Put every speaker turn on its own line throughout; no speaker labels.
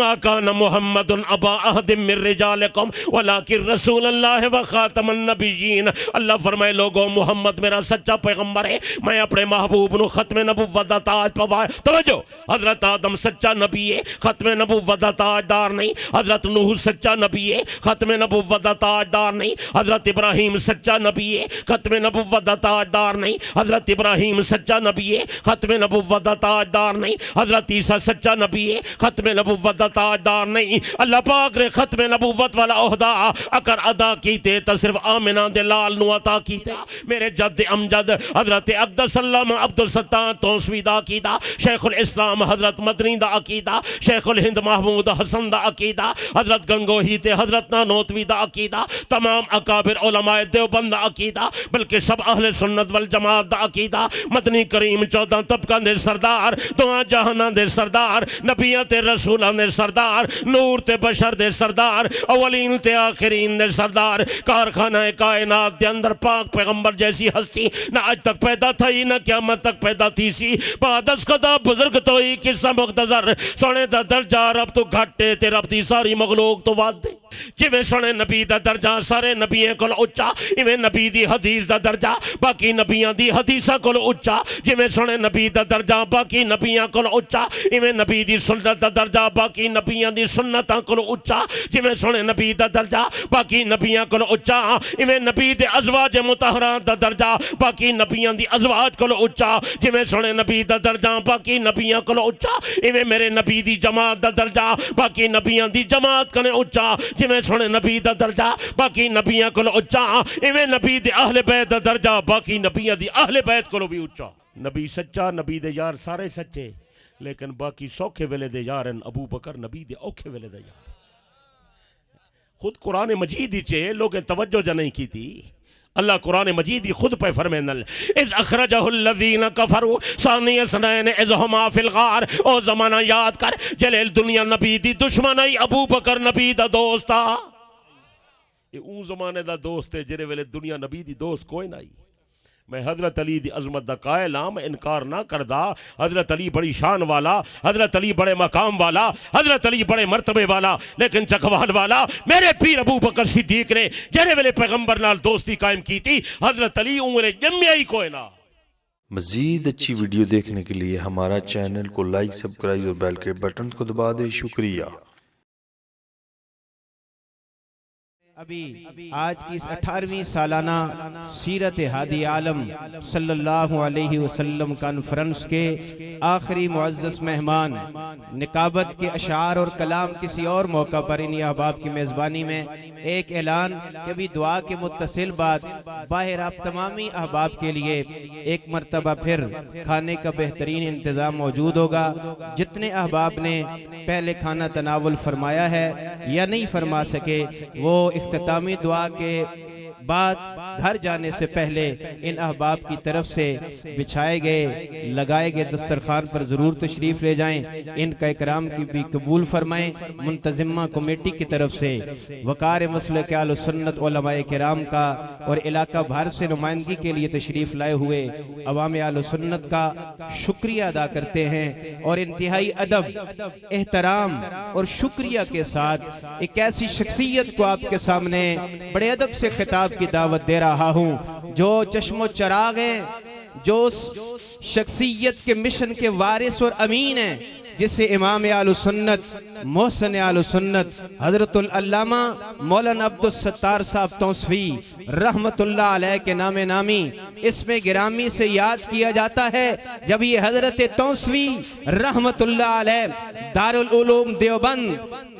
ما کان محمد ابا احد من رجالکم ولکن رسول اللہ و خاتم النبیین. اللہ فرمائے لوگوں محمد میرا سچا پیغمبر ہے، میں اپنے محبوب نو ختم نبوت دا تاج پوایا. توجہ، حضرت آدم سچا نبی ہے، ختم نبوت دا تاجدار نہیں. حضرت نوح سچا نبی ہے، ختم نبوت دا تاجدار نہیں. حضرت ابراہیم سچا نبی ہے، ختم نبوت دا تاجدار نہیں. حضرت ابراہیم سچا نبی ہے، ختم نبوت دا تاجدار نہیں. حضرت عیسیٰ سچا نبی ہے، ختم نبوت دا تاجدار نہیں. اللہ پاک نے ختم نبوت والا عہدہ اگر ادا کیتے تو صرف آمنہ دے لال نو عطا کیتے. میرے جد امجد حضرت اقدس علامہ عبدالستار توسوی دا عقیدہ، شیخ الاسلام حضرت مدنی دا عقیدہ، شیخ الہند محمود حسن دا عقیدہ، حضرت گنگوہی تے حضرت نانوتوی دا عقیدہ، تمام اکابر علماء دیوبند دا عقیدہ، بلکہ سب اہل سنت والجماعت دا عقیدہ. مدنی کریم 14 طبقہ دے سردار، دعا جہانہ دے سردار، نبیاں تے رسولہ دے سردار، نور تے بشر دے سردار، اولین تے آخرین دے سردار. کارخانہ کائنات دے اندر پاک پیغمبر جیسی ہستی نہ آج تک پیدا تھی نہ قیامت تک پیدا تھی سی. بعد از خدا بزرگ تو ہی قصہ مختصر سونے دا درجہ رب تو گھٹے تے رب دی ساری مخلوق تو وعد دے. جویں سونے نبی دا درجہ سارے نبیوں کول اچا، ایویں نبی دی حدیث دا درجہ باقی نبیاں دی حدیثاں کول اچا. جویں سونے نبی دا درجہ باقی نبیاں کول اچا، ایویں نبی دی سنت دا درجہ باقی نبیاں دی سنتاں کول اچا. جویں سونے نبی دا درجہ باقی نبیاں کول اچا، ایویں نبی دے ازواج مطہرات دا درجہ باقی نبیاں دی ازواج کول اچا. جویں سونے نبی دا درجہ باقی نبیاں کول اچا، ایویں میرے نبی دی جماعت دا درجہ باقی نبیاں دی جماعت کنے اچا. جویں سونے نبی دا درجہ باقی نبیاں کول اچا، ایویں نبی دے اہل بیت دا درجہ باقی نبیاں دی اہل بیت کولو بھی اچا. نبی سچا، نبی دے یار سارے سچے، لیکن باقی سوکھے ویلے دے یار ابو بکر نبی دے اوکھے ویلے دے یار. خود قرآن مجید ہی چے لوگیں توجہ جا نہیں کی تھی. اللہ قرآن مجید ہی خود پہ فرمینل اذ اخرجہ الذین کفروا ثانی اثنین اذ ہما فی الغار. او زمانہ یاد کر جلیل دنیا نبی دی دشمن ہے، ابو بکر نبی دا دوست تھا. یہ اون زمانے دا دوست ہے جرے ویلے دنیا نبی دی دوست کوئی نہیں. میں حضرت علی دی عظمت دا قائل ہاں، میں انکار نہ کردا. حضرت علی بڑی شان والا، حضرت علی بڑے مقام والا، حضرت علی بڑے مرتبے والا، لیکن چکوال والا میرے پیر ابو بکر صدیق نے جرے ویلے پیغمبر نال دوستی قائم کی تھی. حضرت علی انہوں جمعہ ہی کوئی نہ.
مزید اچھی ویڈیو دیکھنے کے لیے ہمارا چینل کو لائک، سبسکرائب اور بیل کے بٹن کو دبا دیں. شکریہ.
ابھی آج کی اس 18ویں سالانہ سیرت ہادی عالم صلی اللہ علیہ وسلم کانفرنس کے آخری معزز مہمان نقابت کے اشعار اور کلام کسی اور موقع پر انہی احباب کی میزبانی میں ایک اعلان کہ بھی دعا کے متصل بعد باہر آپ تمامی احباب کے لیے ایک مرتبہ پھر کھانے کا بہترین انتظام موجود ہوگا. جتنے احباب نے پہلے کھانا تناول فرمایا ہے یا نہیں فرما سکے وہ اختتامی دعا کے بعد گھر جانے سے پہلے ان احباب کی طرف سے بچھائے گئے لگائے گئے دسترخوان پر ضرور تشریف لے جائیں. ان کا اکرام کی بھی قبول فرمائیں. منتظمہ کمیٹی کی طرف سے وقار مسلک اہل سنت علماء کرام کا اور علاقہ بھر سے نمائندگی کے لیے تشریف لائے ہوئے عوام اہل سنت کا شکریہ ادا کرتے ہیں اور انتہائی ادب، احترام اور شکریہ کے ساتھ ایک ایسی شخصیت کو آپ کے سامنے بڑے ادب سے خطاب کی دعوت دے رہا ہوں جو چشم و چراغ ہیں، جو شخصیت کے مشن کے وارث اور امین ہیں، جسے امام اہل سنت محسن اہل سنت حضرت العلامہ مولانا عبدالستار صاحب توسوی رحمت اللہ علیہ کے نام نامی اسم گرامی سے یاد کیا جاتا ہے. جب یہ حضرت توسوی رحمت اللہ علیہ دارالعلوم دیوبند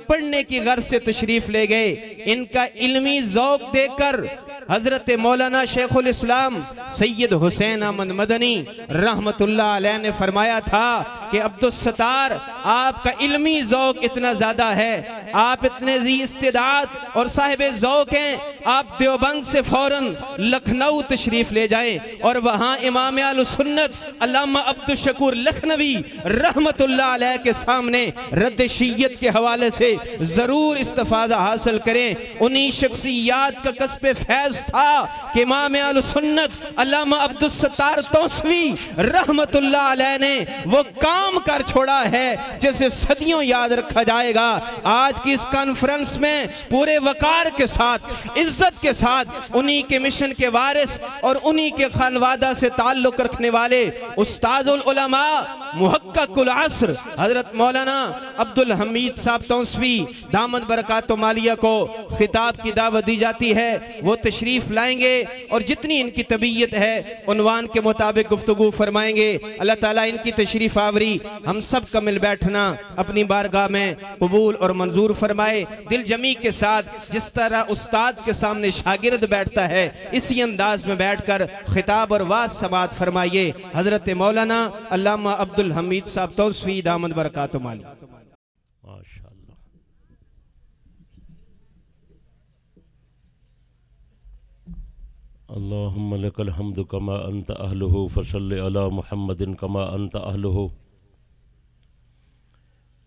پڑھنے کی غرض سے تشریف لے گئے، ان کا علمی ذوق دیکھ کر حضرت مولانا شیخ الاسلام سید حسین احمد مدنی رحمت اللہ علیہ نے فرمایا تھا کہ عبدالستار آپ کا علمی ذوق اتنا زیادہ ہے، آپ اتنے ذی استعداد اور صاحب ذوق ہیں، آپ دیوبند سے فوراً لکھنؤ تشریف لے جائیں اور وہاں امام اہل سنت علامہ عبدالشکور لکھنوی رحمت اللہ علیہ کے سامنے رد شیعت کے حوالے سے ضرور استفادہ حاصل کریں. انہی شخصیات کا کسب فیض تھا کہ امام اہل سنت علامہ عبدالستار توسوی رحمت اللہ علیہ نے وہ کام کر چھوڑا ہے جسے صدیوں یاد رکھا جائے گا۔ آج کی اس کانفرنس میں پورے وقار کے ساتھ، عزت کے ساتھ انہی کے مشن کے وارث اور انہی کے خانوادہ سے تعلق رکھنے والے استاذ العلماء محقق العصر حضرت مولانا عبدالحمید صاحب توسوی دامت برکات و مالیہ کو خطاب کی دعوت دی جاتی ہے۔ وہ تشریف لائیں گے اور جتنی ان کی طبیعت ہے عنوان کے مطابق گفتگو فرمائیں گے۔ اللہ تعالیٰ ان کی تشریف آوری ہم سب کا مل بیٹھنا اپنی بارگاہ میں قبول اور منظور فرمائے۔ دل جمی کے ساتھ جس طرح استاد کے سامنے شاگرد بیٹھتا ہے اسی انداز میں بیٹھ کر خطاب اور واعظ سماعت فرمائیے۔ حضرت مولانا علامہ عبدالحمید صاحب توسوی دامت برکات و مالیہ۔
ماشاءاللہ۔ اللہم لک الحمد کما انت اہلہ فصل علی محمد کما انت اہلہ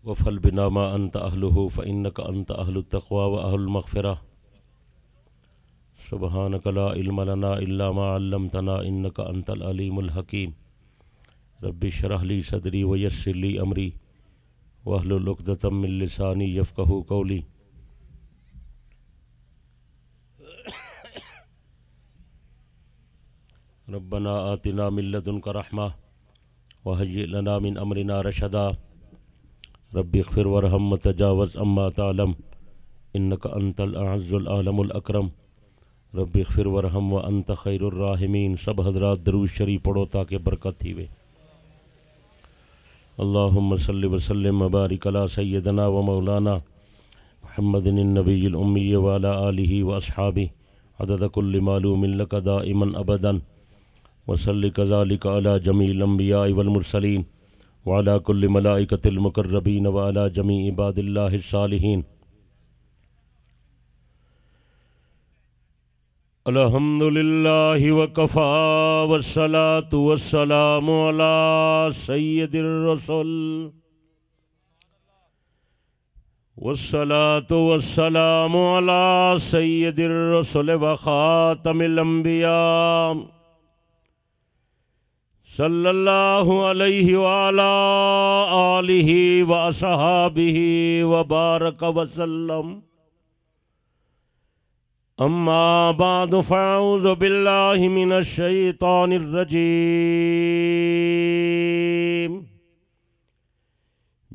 وفل بنا ما انت اہلہ فانک انت اہل التقوی و اہل المغفرہ سبحانک لا علم لنا الا ما علمتنا انک انت العلیم الحکیم رب اشرح لی صدری ویسر لی امری واحلل عقدۃ من لسانی یفقہوا قولی۔ ربنا آتنا من لدنک رحمہ وہیئ لنا من امرنا رشدا رب اغفر ورحم وتجاوز عما تعلم انک انت الاعز العالم الاکرم رب اغفر ورحم وانت خیر الراحمین۔ سب حضرات درود شریف پڑھو تاکہ برکت تھی وے۔ اللہم صلی وسلم وبارک علی سیدنا و مولانا محمد النبی الامی وعلی آلہ واصحابہ عدد کل معلوم لک دائما ابدا وصلی کذالک علی جمیع الانبیاء والمرسلین وعلی کل ملائکۃ المقربین وعلی جمیع عباد اللہ الصالحین۔ الحمدللہ وکفا والصلاة والسلام علی سید الرسل والصلاة والسلام علی سید الرسل وخاتم الانبیاء صلی اللہ علیہ وعلی آلہ واصحابہ وبارک وسلم۔ اما بعد فاعوذ باللہ من الشیطان الرجیم۔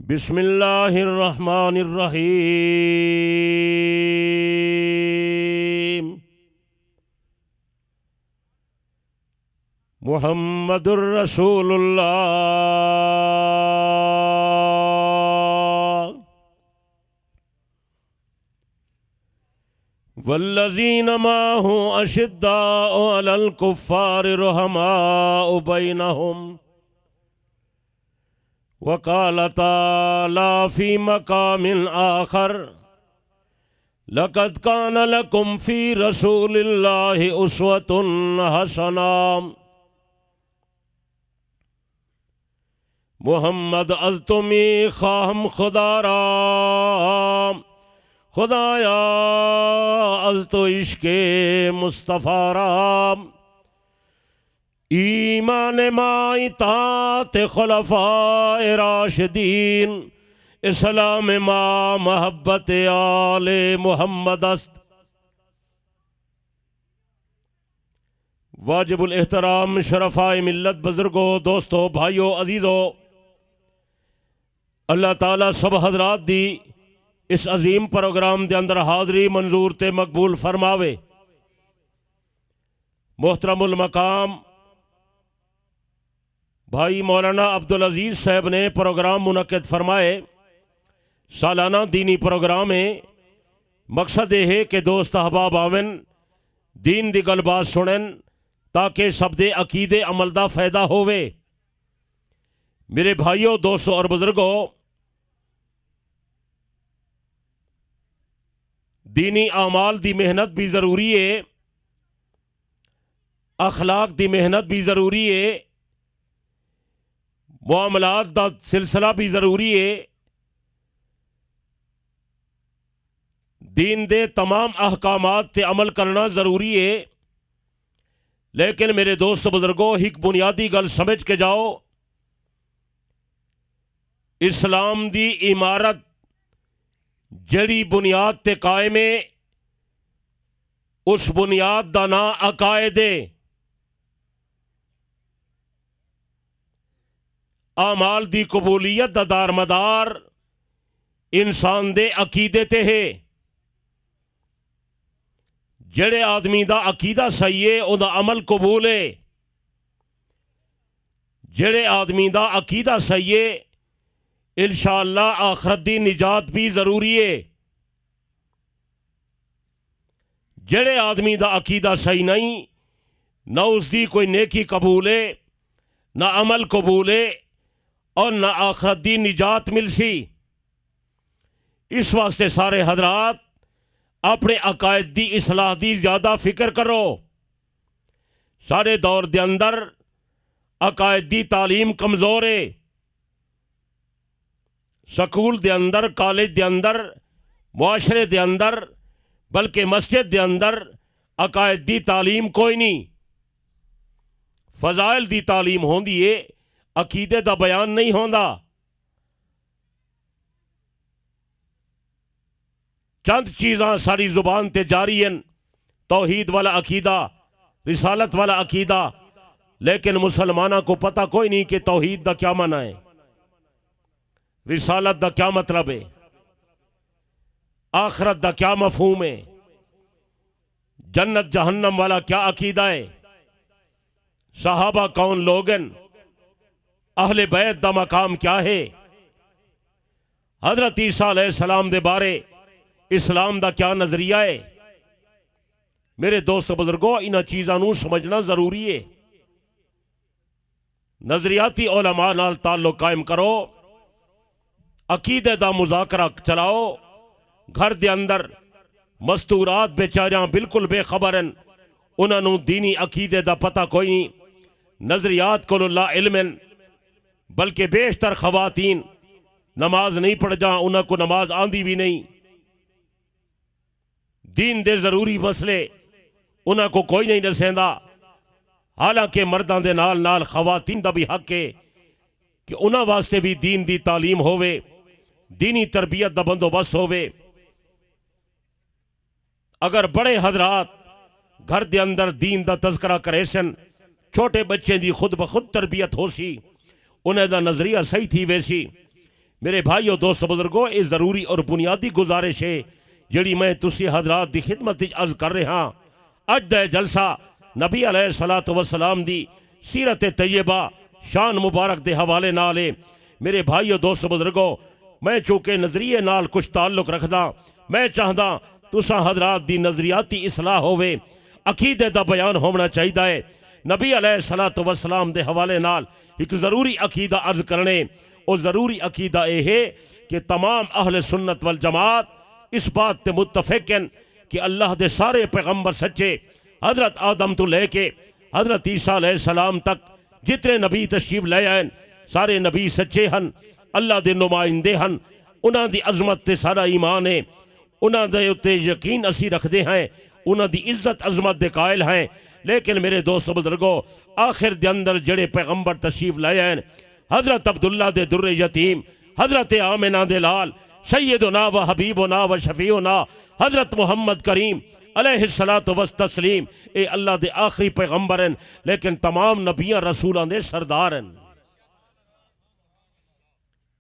بسم اللہ الرحمن الرحیم۔ محمد الرسول اللہ والذین معہ اشداء علی الکفار رحماء بینہم۔ وقال تعالی فی مقام آخر لقد کان لکم فی رسول اللہ اسوۃ حسنہ۔ محمد از تمی خواہم خدا را خدایا از تو عشق مصطفیٰ را ایمان ما اطاعت خلفاء راشدین اسلام ما محبت آل محمد است۔ واجب الاحترام شرفائے ملت بزرگوں دوستوں بھائیوں عزیزوں، اللہ تعالیٰ سب حضرات دی اس عظیم پروگرام دے اندر حاضری منظور تے مقبول فرماوے۔ محترم المقام بھائی مولانا عبدالعزیز صاحب نے پروگرام منعقد فرمائے، سالانہ دینی پروگرام ہے۔ مقصد یہ ہے کہ دوست احباب آون دین دی گل بات سنن تاکہ سب دے عقیدے عمل دا فائدہ ہوئے۔ میرے بھائیوں دوستوں اور بزرگوں، دینی اعمال دی محنت بھی ضروری ہے، اخلاق دی محنت بھی ضروری ہے، معاملات دا سلسلہ بھی ضروری ہے۔ دین دے تمام احکامات تے عمل کرنا ضروری ہے۔ لیکن میرے دوست بزرگوں ایک بنیادی گل سمجھ کے جاؤ، اسلام دی عمارت جڑی بنیاد تے قائم ہے، اس بنیاد دا نام عقائد ہے۔ اعمال دی قبولیت دا دار مدار انسان دے عقیدے تے ہے۔ جڑے آدمی دا عقیدہ صحیح ہے او دا عمل قبول ہے، جڑے آدمی دا عقیدہ صحیح ہے انشاءاللہ آخرت دی نجات بھی ضروری ہے۔ جڑے آدمی دا عقیدہ صحیح نہیں، نہ اس دی کوئی نیکی قبول ہے، نہ عمل قبول ہے، اور نہ آخرت دی نجات مل سی۔ اس واسطے سارے حضرات اپنے عقائد دی اصلاح دی زیادہ فکر کرو۔ سارے دور دے اندر عقائد دی تعلیم کمزور ہے۔ سکول دے اندر، کالج دے اندر، معاشرے دے اندر، بلکہ مسجد دے اندر عقائد دی تعلیم کوئی نہیں۔ فضائل دی تعلیم ہوندی ہے، عقیدے دا بیان نہیں ہوندا۔ چند چیزاں ساری زبان تے جاری ہیں، توحید والا عقیدہ، رسالت والا عقیدہ، لیکن مسلمانوں کو پتہ کوئی نہیں کہ توحید دا کیا معنی ہے، رسالت دا کیا مطلب ہے، آخرت دا کیا مفہوم ہے، جنت جہنم والا کیا عقیدہ ہے، صحابہ کون لوگن، اہل بیت دا مقام کیا ہے، حضرت عیسیٰ علیہ السلام دے بارے اسلام دا کیا نظریہ ہے۔ میرے دوست بزرگوں، انہاں چیزاں نوں سمجھنا ضروری ہے۔ نظریاتی علماء نال تعلق قائم کرو، عقیدے دا مذاکرہ چلاؤ۔ گھر دے اندر مستورات بیچاریاں بالکل بے خبر ہیں، انہاں نوں دینی عقیدے دا پتہ کوئی نہیں، نظریات کو لا علم ہیں، بلکہ بیشتر خواتین نماز نہیں پڑھ جاں، انہاں کو نماز آندی بھی نہیں، دین دے ضروری مسئلے انہاں کو کوئی نہیں دسیندا۔ حالانکہ مرداں دے نال نال خواتین دا بھی حق ہے کہ انہاں واسطے بھی دین دی تعلیم ہووے، دینی تربیت دا بندوبست ہووے۔ اگر بڑے حضرات گھر دے اندر دین دا تذکرہ کرے سن، چھوٹے بچے دی خود بخود تربیت ہو سی، انہیں دا نظریہ صحیح تھی ویسی۔ میرے بھائیو، دوست بزرگوں، یہ ضروری اور بنیادی گزارش ہے جڑی میں تسی حضرات دی خدمت عرض کر رہا۔ اج دا جلسہ نبی علیہ الصلوۃ والسلام دی سیرت طیبہ شان مبارک دے حوالے نال ہے۔ میرے بھائیو، دوست بزرگوں، میں چونکہ نظریے نال کچھ تعلق رکھدا، میں چاہدا تساں حضرات دی نظریاتی اصلاح ہووے، عقیدے دا بیان ہونا چاہیدا ہے۔ نبی علیہ الصلوۃ والسلام دے حوالے نال ایک ضروری عقیدہ عرض کرنے، اور ضروری عقیدہ یہ ہے کہ تمام اہل سنت والجماعت اس بات تے متفق ہیں کہ اللہ دے سارے پیغمبر سچے، حضرت آدم تو لے کے حضرت عیسیٰ علیہ السلام تک جتنے نبی تشریف لے آئیں، سارے نبی سچے ہن، اللہ دے نمائندے ہن، انہاں دی عظمت تے سارا ایمان ہے، انہاں دے اتے یقین اسی رکھ دے ہیں، انہاں دی عزت عظمت دے قائل ہیں۔ لیکن میرے دوست بزرگوں، آخر دے اندر جڑے پیغمبر تشریف لے آئیں، حضرت عبداللہ دے در یتیم، حضرت آمنہ دے لال، سیدنا و حبیبنا و شفیعنا حضرت محمد کریم علیہ الصلاۃ والتسلیم، اے اللہ دے آخری پیغمبر ہیں، لیکن تمام نبیاں رسولاں دے سردار ہیں۔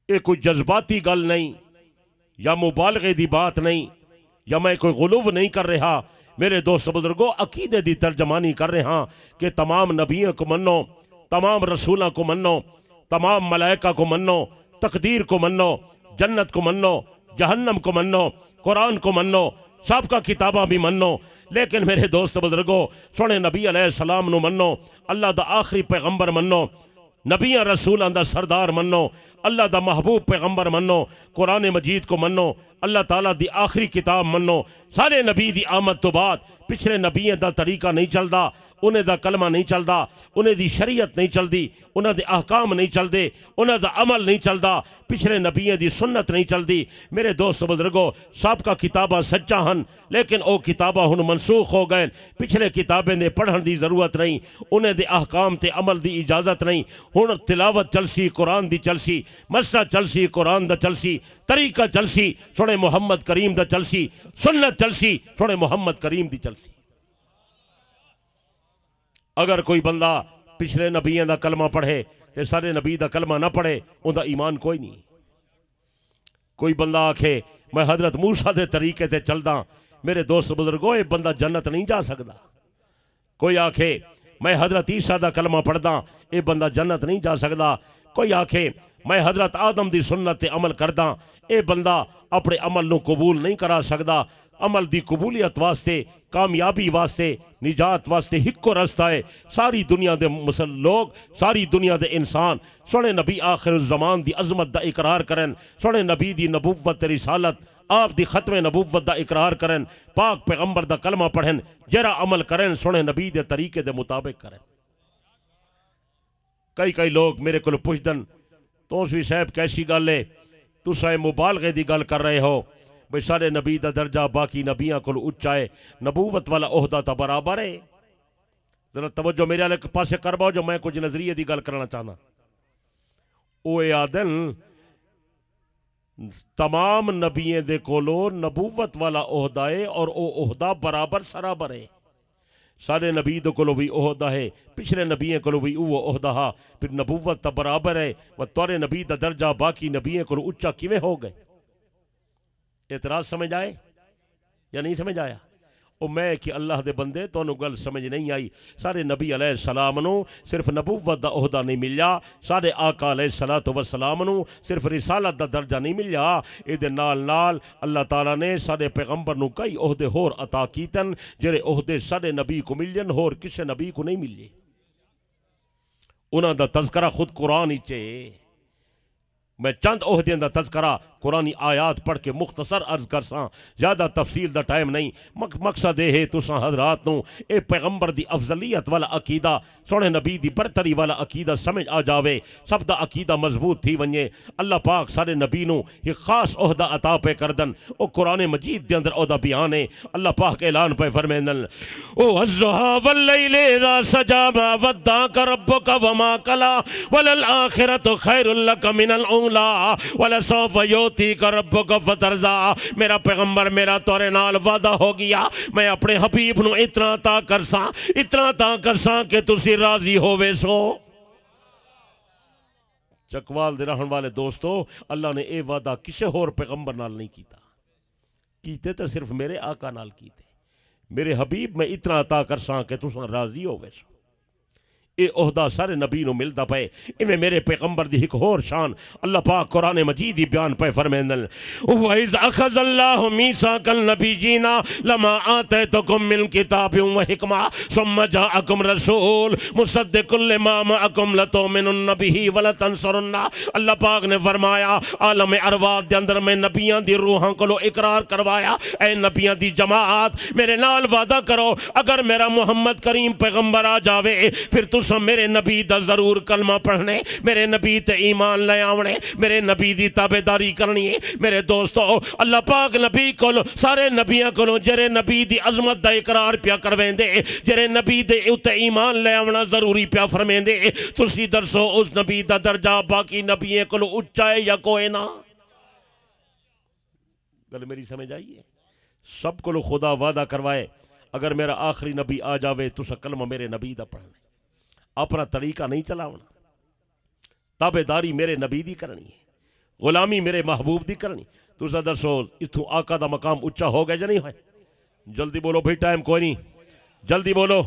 یہ کوئی جذباتی گل نہیں یا مبالغے دی بات نہیں، یا میں کوئی غلو نہیں کر رہا۔ میرے دوست بزرگوں، عقیدے دی ترجمانی کر رہا کہ تمام نبیوں کو منو، تمام رسولوں کو منو، تمام ملائکہ کو منو، تقدیر کو منو، جنت کو منو، جہنم کو منو، قرآن کو منو، سب کا کتاباں بھی منو۔ لیکن میرے دوست بزرگوں، سونے نبی علیہ السلام نو منو، اللہ دا آخری پیغمبر منو، نبیاں رسولاں دا سردار منو، اللہ دا محبوب پیغمبر منو، قرآن مجید کو منو، اللہ تعالیٰ دی آخری کتاب منو۔ سارے نبی دی آمد تو بعد پچھلے نبیوں دا طریقہ نہیں چلدا، انہیں دا کلمہ نہیں چلدا، انہیں دی شریعت نہیں چلدی، انہیں دے احکام نہیں چلدے، انہیں دا عمل نہیں چلدا، پچھلے نبیوں دی سنت نہیں چلدی۔ میرے دوست بزرگو، سابقہ کتاباں سچا ہن لیکن او کتاباں ہن منسوخ ہو گئے، پچھلے کتابیں دے پڑھن دی ضرورت نہیں، انہیں دے احکام تے عمل دی اجازت نہیں، ہن تلاوت چلسی قرآن دی چلسی، مسجد چلسی قرآن دا چلسی، طریقہ چلسی سونے محمد کریم دا چلسی، سنت چلسی سونے محمد کریم دی چلسی۔ اگر کوئی بندہ پچھلے نبیوں دا کلمہ پڑھے تے سارے نبی دا کلمہ نہ پڑھے ان دا ایمان کوئی نہیں۔ کوئی بندہ آکھے میں حضرت موسیٰ دے طریقے تے چلدا، میرے دوست بزرگوں، یہ بندہ جنت نہیں جا سکدا۔ کوئی آکھے میں حضرت عیسیٰ دا کلمہ پڑھدا، یہ بندہ جنت نہیں جا سکدا۔ کوئی آکھے میں حضرت آدم دی سنت تے عمل کردا، یہ بندہ اپنے عمل نو قبول نہیں کرا سکدا۔ عمل دی قبولیت واسطے، کامیابی واسطے، نجات واسطے ہکو رستہ ہے۔ ساری دنیا دے لوگ، ساری دنیا دے انسان سونے نبی آخر الزمان دی عظمت دا اقرار کرن، سونے نبی دی نبوت رسالت، آپ دی ختم نبوت دا اقرار کرن، پاک پیغمبر دا کلمہ پڑھن، جرا عمل کرن سونے نبی دے طریقے دے مطابق کرن۔ کئی لوگ میرے کو پوچھدن توسوی صاحب کیسی گل ہے، تساں مبالغے دی گل کر رہے ہو، بھئی سارے نبی دا درجہ باقی نبیاں کو اچا ہے، نبوت والا عہدہ تا برابر ہے۔ ذرا توجہ میرے والے پاسے کر باؤ جو میں کچھ نظریے دی گل کرنا چاہنا۔ اوے آدن تمام نبییں دے کولو نبوت والا عہدہ ہے اور او عہدہ برابر سرابر ہے۔ سارے نبی دے کولو بھی عہدہ ہے، پچھلے نبیوں کولو بھی وہ عہدہ ہا، پھر نبوت تا برابر ہے، و تورے نبی دا درجہ باقی نبیوں کولو اچا کیویں ہو گئے؟ اعتراض سمجھ آئے یا نہیں سمجھ آیا؟ او میں کہ اللہ دے بندے تو انہوں گل سمجھ نہیں آئی۔ سارے نبی علیہ السلام نو صرف نبوت دا عہدہ نہیں ملیا، سارے آقا علیہ السلام نو صرف رسالت دا درجہ نہیں ملیا، اے دے نال نال اللہ تعالیٰ نے سارے پیغمبر نو کئی عہدے ہور عطا کیتن، جرے عہدے سارے نبی کو ملین ہور کسے نبی کو نہیں ملے۔ انہاں دا تذکرہ خود قرآن ہی چے۔ میں چند عہدیں دا تذکرہ قرآنی آیات پڑھ کے مختصر عرض کر ساں، زیادہ تفصیل دا ٹائم نہیں۔ مقصد یہ ہے تساں حضرات نو اے پیغمبر دی افضلیت والا عقیدہ، سونے نبی دی برتری والا عقیدہ سمجھ آ جاوے، سب دا عقیدہ مضبوط تھی ونجے۔ اللہ پاک سارے نبی نو یہ خاص عہدہ عطا پہ کردن، او قرآن مجید دے اندر عہدہ بیان ہے۔ اللہ پاک اعلان پہ فرمیندن او الضحیٰ واللیل اذا سجا ما ودعک ربک وما قلی وللآخرۃ خیر لک من الاولی ولسوف یؤتیک ربک فترضی۔ میرا پیغمبر میرا تورے نال وعدہ ہو گیا، میں اپنے حبیب نو اتنا عطا کرساں کہ تسی راضی ہووے سو۔ چکوال دے رہن والے دوستو، اللہ نے اے وعدہ کسے ہور پیغمبر نال نہیں کیتے تو صرف میرے آقا نال کیتے۔ میرے حبیب میں اتنا عطا کرساں کہ تساں راضی ہووے سو۔ اے عہدہ سارے نبی نو ملدا پے، ایویں میرے پیغمبر دی ایک ہور شان اللہ پاک قرآن مجید دی بیان پہ فرمیندن وَإِذْ أَخَذَ اللَّهُ مِيثَاقَ النَّبِيِّينَ لَمَا آتَيْتُكُم مِّن كِتَابٍ وَحِكْمَةٍ ثُمَّ جَاءَكُمْ رَسُولٌ مُصَدِّقٌ لِّمَا مَعَكُمْ لَتُؤْمِنُنَّ بِهِ وَلَتَنصُرُنَّهُ۔ اللہ پاک نے فرمایا عالم ارواح دے اندر میں نبیاں دی روحاں کو اقرار کروایا، اے نبیاں دی جماعت میرے نال وعدہ کرو، اگر میرا محمد کریم پیغمبر آ جاوے پھر میرے نبی دا ضرور کلمہ پڑھنے، میرے نبی تے ایمان لے آونے، میرے نبی دی تابعداری کرنی ہے۔ میرے دوستو، اللہ پاک نبی کو سارے نبیاں کو جرے نبی دی عظمت دا اقرار پیا کرویندے، جرے نبی دے اتے ایمان لے آونا ضروری پیا فرمیندے، تسی درسو اس نبی دا درجہ باقی نبیوں کو اچا ہے یا کوئی نہ؟ گل میری سمجھ آئیے؟ سب کو خدا وعدہ کروائے اگر میرا آخری نبی آ جاوے تو کلمہ میرے نبی دا پڑھنے، اپنا طریقہ نہیں چلاونا، تابعداری میرے نبی دی کرنی ہے، غلامی میرے محبوب دی کرنی۔ تسا درسو اتھو آقا دا مقام اچا ہو گیا یا نہیں ہوئے؟ جلدی بولو بھئی، ٹائم کوئی نہیں، جلدی بولو۔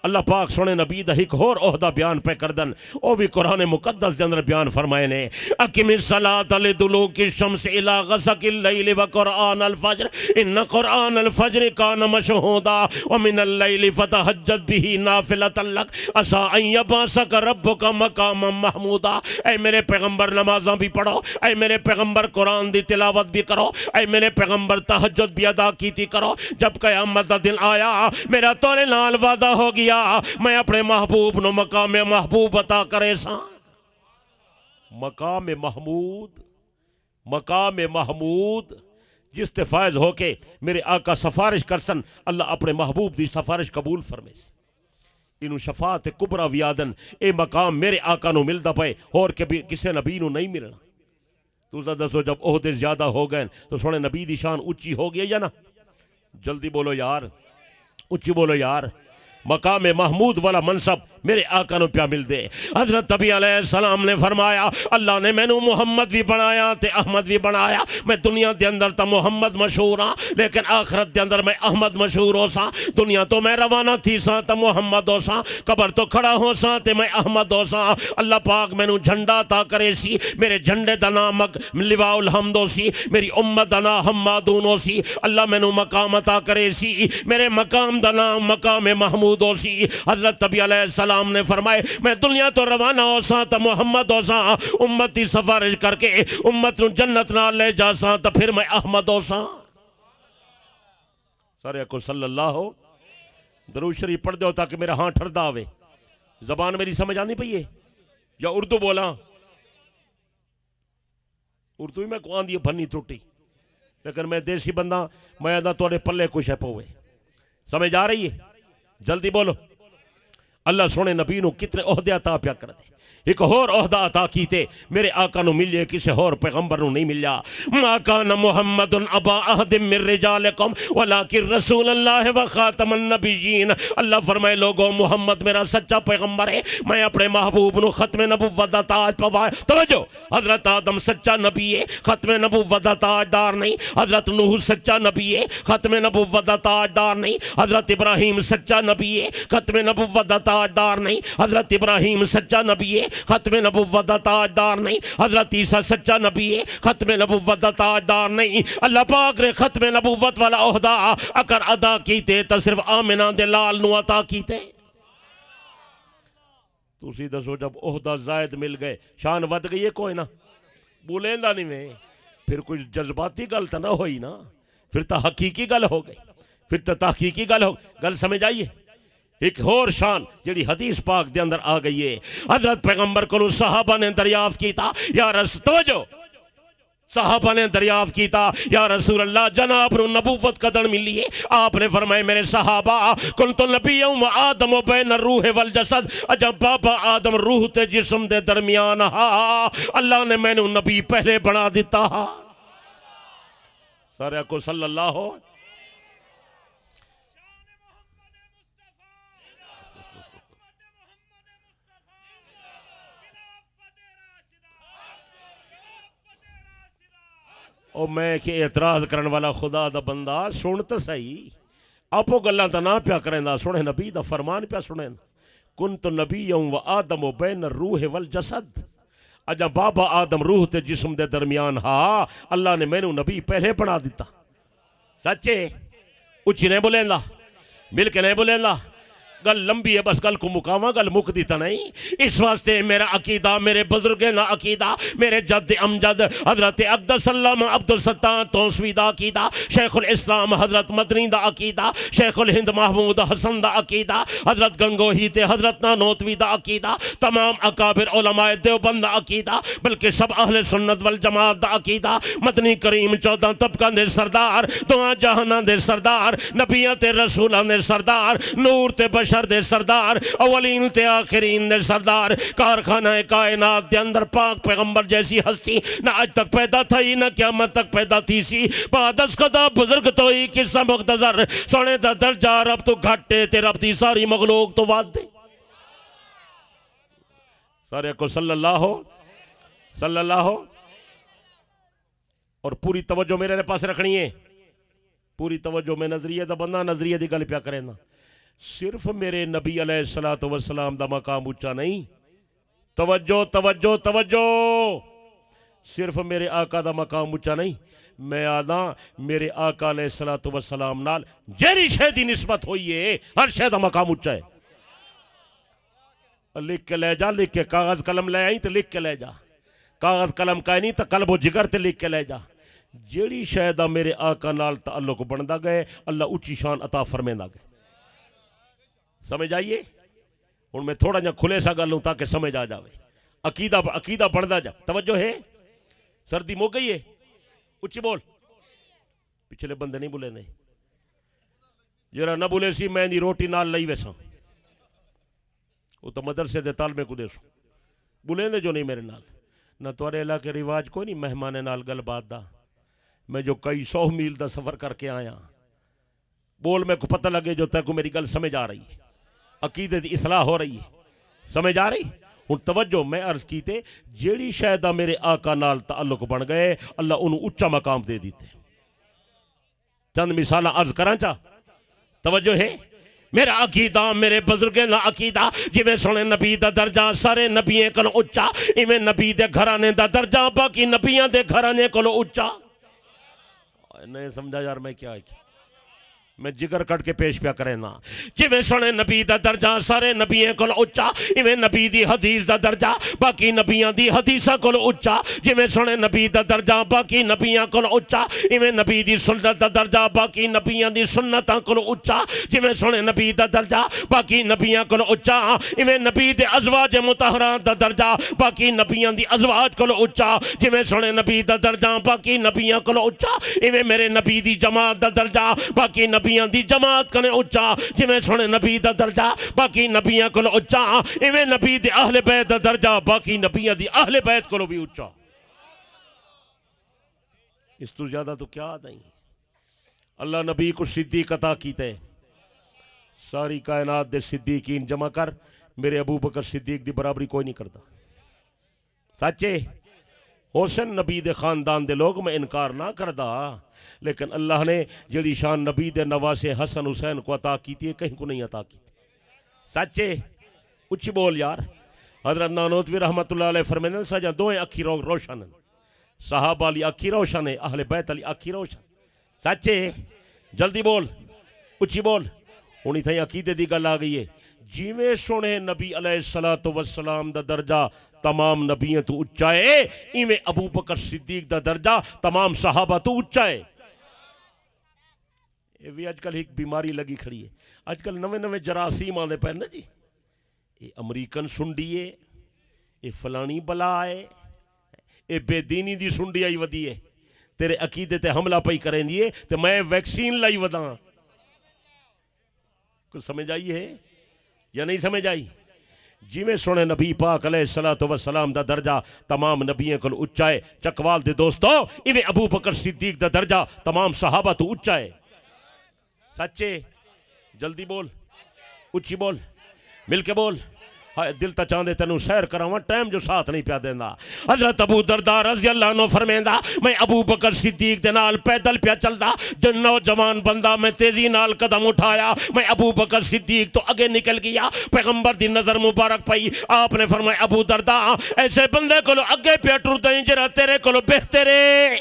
اللہ پاک سونے نبی دا ایک اور عہدہ بیان پہ کردن، او بھی قرآن مقدس دے اندر بیان فرمائے نے اقم الصلاۃ لدلوک الشمس الی غسق اللیل وقرآن الفجر ان قرآن الفجر کان مشہودا ومن اللیل فتہجد بہ نافلۃ لک عسیٰ ان یبعثک ربک مقاما محمودا۔ اے میرے پیغمبر نمازاں بھی پڑھو، اے میرے پیغمبر قرآن دی تلاوت بھی کرو، اے میرے پیغمبر تہجد بھی ادا کیتی کرو۔ جب قیامت دا دن آیا میرا تورے نال وعدہ ہو گیا ملیا میں اپنے محبوب نو مقام محبوب عطا کرے سا مقام محمود جس تے فائز ہو کے میرے آقا سفارش کرسن اللہ اپنے محبوب دی سفارش قبول فرمے انہوں شفاعت کبرا ویادن اے مقام میرے آقا نو ملدا پئے اور کسے نبی نو نہیں ملنا تو دسو جب عہدے زیادہ ہو گئے تو سونے نبی دی شان اونچی ہو گئی یا نا جلدی بولو یار اونچی بولو یار مقام محمود والا منصب میرے آقا نو پیا مل دے حضرت نبی علیہ السلام نے فرمایا اللہ نے میں نو محمد بھی بنایا تے احمد بھی بنایا میں دنیا دے اندر تا محمد مشہور ہاں لیکن آخرت دے اندر میں احمد مشہور ہو سا دنیا تو میں روانہ تھی سا تا محمد ہو سا قبر تو کھڑا ہو سا تے میں احمد ہو سا اللہ پاک میں نو جھنڈا تا کرے سی میرے جھنڈے دا نام لواء الحمد ہو سی میری امت دا نام حمادون ہو سی اللہ میں نو مقام عطا کرے سی میرے مقام دا نام مقام محمود ہو سی حضرت نبی علیہ السلام نے فرمائے میں دنیا تو روانہ ہو سا تا محمد ہو سا امت دی سفارش کر کے امت نو جنت نہ لے جا سا تا پھر میں احمد ہو سا سارے کو صلی اللہ ہو درود شریف پڑھ دے ہو تاکہ میرا ہاں ٹھردہ آوے زبان میری سمجھ آنی پئی ہے یا اردو بولا اردو ہی میں کو آن دی بھنی ٹوٹی لیکن میں دیسی بندہ میں آدھا توڑے پلے کچھ ہے پوے سمجھ آ رہی ہے جلدی بولو اللہ سونے نبی نو کتنے عہدے عطا پیا کر دے ایک اور عہدہ عطا کیتے میرے آقا نو ملے کسی اور پیغمبر نو نہیں ملیا ما کان محمد ابا احد من رجالکم ولکن رسول اللہ و خاتم النبیین اللہ فرمائے لوگوں محمد میرا سچا پیغمبر ہے میں اپنے محبوب نو ختم نبوت دا تاج پوائے توجہ حضرت آدم سچا نبی ہے ختم نبوت دا تاج دار نہیں حضرت نوح سچا نبی ہے ختم نبوت دا تاج دار نہیں حضرت ابراہیم سچا نبی ہے ختم نبوت دا تاج دار نہیں حضرت ابراہیم سچا نبی ہے ختم نبوت دا تاجدار نہیں حضرت عیسیٰ سچا نبی ہے ختم نبوت دا تاجدار نہیں اللہ پاک نے ختم نبوت والا عہدہ اگر ادا کیتے تو صرف آمنہ دے لال نو عطا کیتے تسی دسو جب عہدہ زائد مل گئے شان ود گئی ہے کوئی نا بولیندا نہیں میں پھر کچھ جذباتی گل تو نہ ہوئی نا پھر تو حقیقی گل ہو گئی پھر تو تحقیقی گل ہو گل سمجھ آئیے ایک اور شان جڑی حدیث پاک دے اندر آ گئی ہے حضرت پیغمبر کو صحابہ نے دریافت کیتا یا رسول توجہ صحابہ نے دریافت کیتا یا رسول اللہ جناب نو نبوت قدر ملی ہے آپ نے فرمائے میرے صحابہ کنت نبی و آدم بین الروح والجسد جب بابا آدم روح تے جسم دے درمیان ہا اللہ نے میں نو نبی پہلے بنا دیتا ہا سارے کو صلی اللہ ہو اور میں کہ اعتراض کرن والا خدا دا بندہ سن تو صحیح آپو گلاں تا نہ پیا کریں دا سنے نبی دا فرمان پیا سنیں کنت نبی و آدم بین الروح والجسد اجا بابا آدم روح تے جسم دے درمیان ہا اللہ نے مینوں نبی پہلے بنا دیتا سچے اچھی نہیں بولیں دا مل کے نہیں بولیں دا گل لمبی ہے بس گل کو مقامہ گل مک دیتا نہیں اس واسطے میرا عقیدہ میرے بزرگ نا عقیدہ میرے جد امجد حضرت اقدس اللہ عبدالستان تونسوی دا عقیدہ شیخ الاسلام حضرت مدنی دا عقیدہ شیخ الہند محمود حسن دا عقیدہ حضرت گنگوہی تے حضرت نانوتوی دا عقیدہ تمام اکابر علماء دیوبند دا عقیدہ بلکہ سب اہل سنت والجماعت دا عقیدہ مدنی کریم 14 طبقہ دے سردار دعا جہانا دے سردار نبیان تے رسولان دے سردار نور تے بشر دے سردار اولین تے آخرین دے سردار کارخانہ کائنات دے اندر پاک پیغمبر جیسی ہستی نہ آج تک پیدا تھی نہ قیامت تک پیدا تھی سی بعد از خدا بزرگ تو ہی قصہ مختصر سونے دا درجہ رب تو گھٹے تے رب دی ساری مخلوق تو وعد دے سارے کو صلی اللہ ہو اور پوری توجہ میرے پاس رکھنی ہے پوری توجہ میں نظریے دا بندہ نظریے دی گل پیا کریں نا صرف میرے نبی علیہ السلام دا مقام اونچا نہیں توجہ توجہ توجہ صرف میرے آقا دا مقام اونچا نہیں میں آدھا میرے آقا علیہ السلام نال جیری شے دی نسبت ہوئی ہے ہر شے دا مقام اونچا ہے لکھ کے لے جا لکھ کے کاغذ قلم لے آئی تو لکھ کے لے جا کاغذ قلم کا نہیں تو قلب و جگر تے لکھ کے لے جا جیڑی شے دا میرے آقا نال تعلق بندا گئے اللہ اونچی شان عطا فرمیندا گئے سمجھ آئیے ہوں میں تھوڑا جا کھلے سا گل ہوں تاکہ سمجھ آ جاوے عقیدہ پڑھدا جا توجہ ہے سردی مک گئی ہے اچھی بول پچھلے بندے نہیں بولے نہیں جرا نہ بولے سی میں دی روٹی نال لئی ویسا وہ تو مدرسے دے طالبے کو دے سو بولے نے جو نہیں میرے نال نہ تورے علاقے رواج کوئی نہیں مہمانے نال گل بات دا میں جو کئی 100 میل دا سفر کر کے آیا بول میں کو پتہ لگے جو تے کو میری گل سمجھ آ رہی ہے عقیدے دی اصلاح ہو رہی ہے سمجھ آ رہی ہوں توجہ میں عرض کیتے جیڑی شاید میرے آقا نال تعلق بن گئے اللہ انہوں اچھا مقام دے دیتے چند مثالہ عرض کران چاہ توجہ ہے میرا عقیدہ میرے بزرگیں دا عقیدہ جی میں سونے نبی دا درجہ سارے نبییں کلو اچھا ایویں نبی دے گھرانے دا درجہ باقی نبیاں دے گھرانے کلو اچھا نہیں سمجھا یار میں کیا ہے میں جگر کٹ کے پیش پیا کرے نا جی میں سونے نبی دا درجہ سارے نبییں کل اچھا ایویں نبی دی حدیث دا درجہ باقی نبیاں دی حدیثہ کل اچھا جی میں سونے نبی دا درجہ باقی نبیاں کل اچھا ایویں نبی دی سنت دا درجہ باقی نبیاں دی سنتاں کل اچھا جی میں سونے نبی دا درجہ باقی نبیاں کل اچھا ایویں نبی دے ازواج مطہرات دا درجہ باقی نبیاں دی ازواج کل اچھا جی میں سونے نبی دا درجہ باقی نبیاں کل اچھا ایویں میرے نبی دی جماعت دا درجہ باقی نبیاں دی جماعت کنے اچھا جی میں سونے نبی دا درجہ باقی نبیاں کل اچھا ایویں نبی دے اہل بیت دا درجہ باقی نبیاں دی اہل بیت کلو بھی اچھا اس تو زیادہ تو کیا نہیں اللہ نبی کو صدیق عطا کیتے ساری کائنات دے صدیقین جمع کر میرے ابو بکر صدیق دی برابری کوئی نہیں کرتا سچے حسن نبی دے خاندان دے لوگ میں انکار نہ کردا لیکن اللہ نے جڑی شان نبی دے نواسے حسن حسین کو عطا کیتی ہے کہیں کو نہیں عطا کیتی سچے اچھی بول یار حضرت نانوتوی رحمت اللہ علیہ فرمیندن سجا دوئیں اکھی روشن صحابہ علی اکھی روشن ہے اہل بیت علی اکھی روشن سچے جلدی بول اچھی بول ہونی تھا عقیدے دی گل آ گئی ہے جیویں سونے نبی علیہ السلام دا درجہ تمام نبیوں تو اچھا ہے ایویں ابو بکر صدیق دا درجہ تمام صحابہ تو اچھا ہے یہ بھی آج کل ایک بیماری لگی کھڑی ہے آج کل نوے جراثیم آنے پہ نا جی یہ امریکن سنڈی ہے یہ فلانی بلا ہے یہ بے دینی دی سنڈی آئی ودی ہے تیرے عقیدے تے حملہ پئی کریں دیئے تے میں ویکسین لائی وداں کچھ سمجھ آئی ہے یا نہیں سمجھ آئی جی میں سونے نبی پاک علیہ السلام دا درجہ تمام نبیوں کو اچھا ہے چکوال دے دوستو ایویں ابو بکر صدیق دا درجہ تمام صحابہ تو اچھا ہے سچے جلدی بول اچھی بول مل کے بول دل تا چاندے تینوں سیر کراواں ٹائم جو ساتھ نہیں پیا دیندا حضرت ابو درداء رضی اللہ عنہ فرمیندا میں ابو بکر صدیق دے نال پیدل پیا چلدا جن نوجوان بندہ میں تیزی نال قدم اٹھایا میں ابو بکر صدیق تو اگے نکل گیا پیغمبر دی نظر مبارک پئی آپ نے فرمایا ابو درداء ایسے بندے کولو اگے پیا ٹردا جڑا تیرے کولو بہتر ہے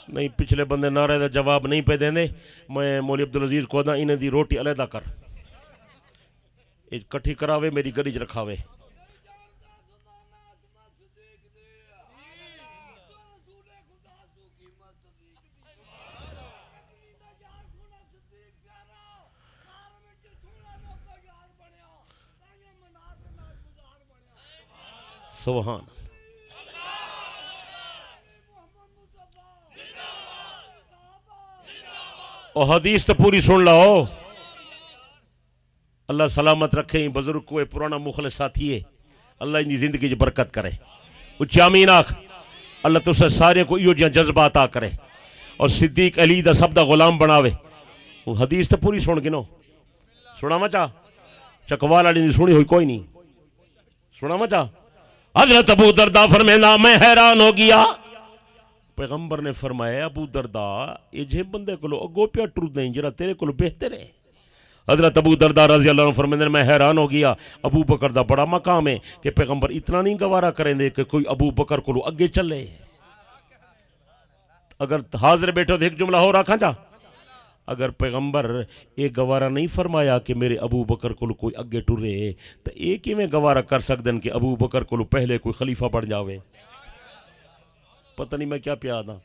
نہیں پچھلے بندے نعرے دا جواب نہیں پہ دیندے میں مولی عبدالعزیز کو دا انہیں دی روٹی علیحدہ کر کٹھی کراوے میری گریج رکھاوے سبحان اور حدیث تو پوری سن لاؤ اللہ سلامت رکھیں بزرگ کو پرانا مخلص ساتھی ہے اللہ ان کی زندگی جو برکت کرے اچھی آمین آکھ اللہ تو سے سارے کو یہ جذبات آ کرے اور صدیق علی دا سب دا غلام بناوے حدیث تو پوری سن گنو سنا مچا چکوال علی نے سنی ہوئی کوئی نہیں سنا مچا حضرت ابو درداء فرمینا میں حیران ہو گیا پیغمبر نے فرمایا ابو درداء یہ جے بندے کو اگو پیا ٹر دیں جرا تیرے کو بہتر ہے حضرت ابو درداء رضی اللہ عنہ فرماتے ہیں میں حیران ہو گیا ابو بکر دا بڑا مقام ہے کہ پیغمبر اتنا نہیں گوارا کریں دے کہ کوئی ابو بکر کو اگے چلے اگر حاضر بیٹھو تو ایک جملہ ہو رکھا جا اگر پیغمبر ایک گوارا نہیں فرمایا کہ میرے ابو بکر کو کوئی اگے ٹرے تو ایک ہی میں گوارا کر سکتے ہیں کہ ابو بکر کو پہلے کوئی خلیفہ بن جاوے پتہ نہیں میں کیا پیا دا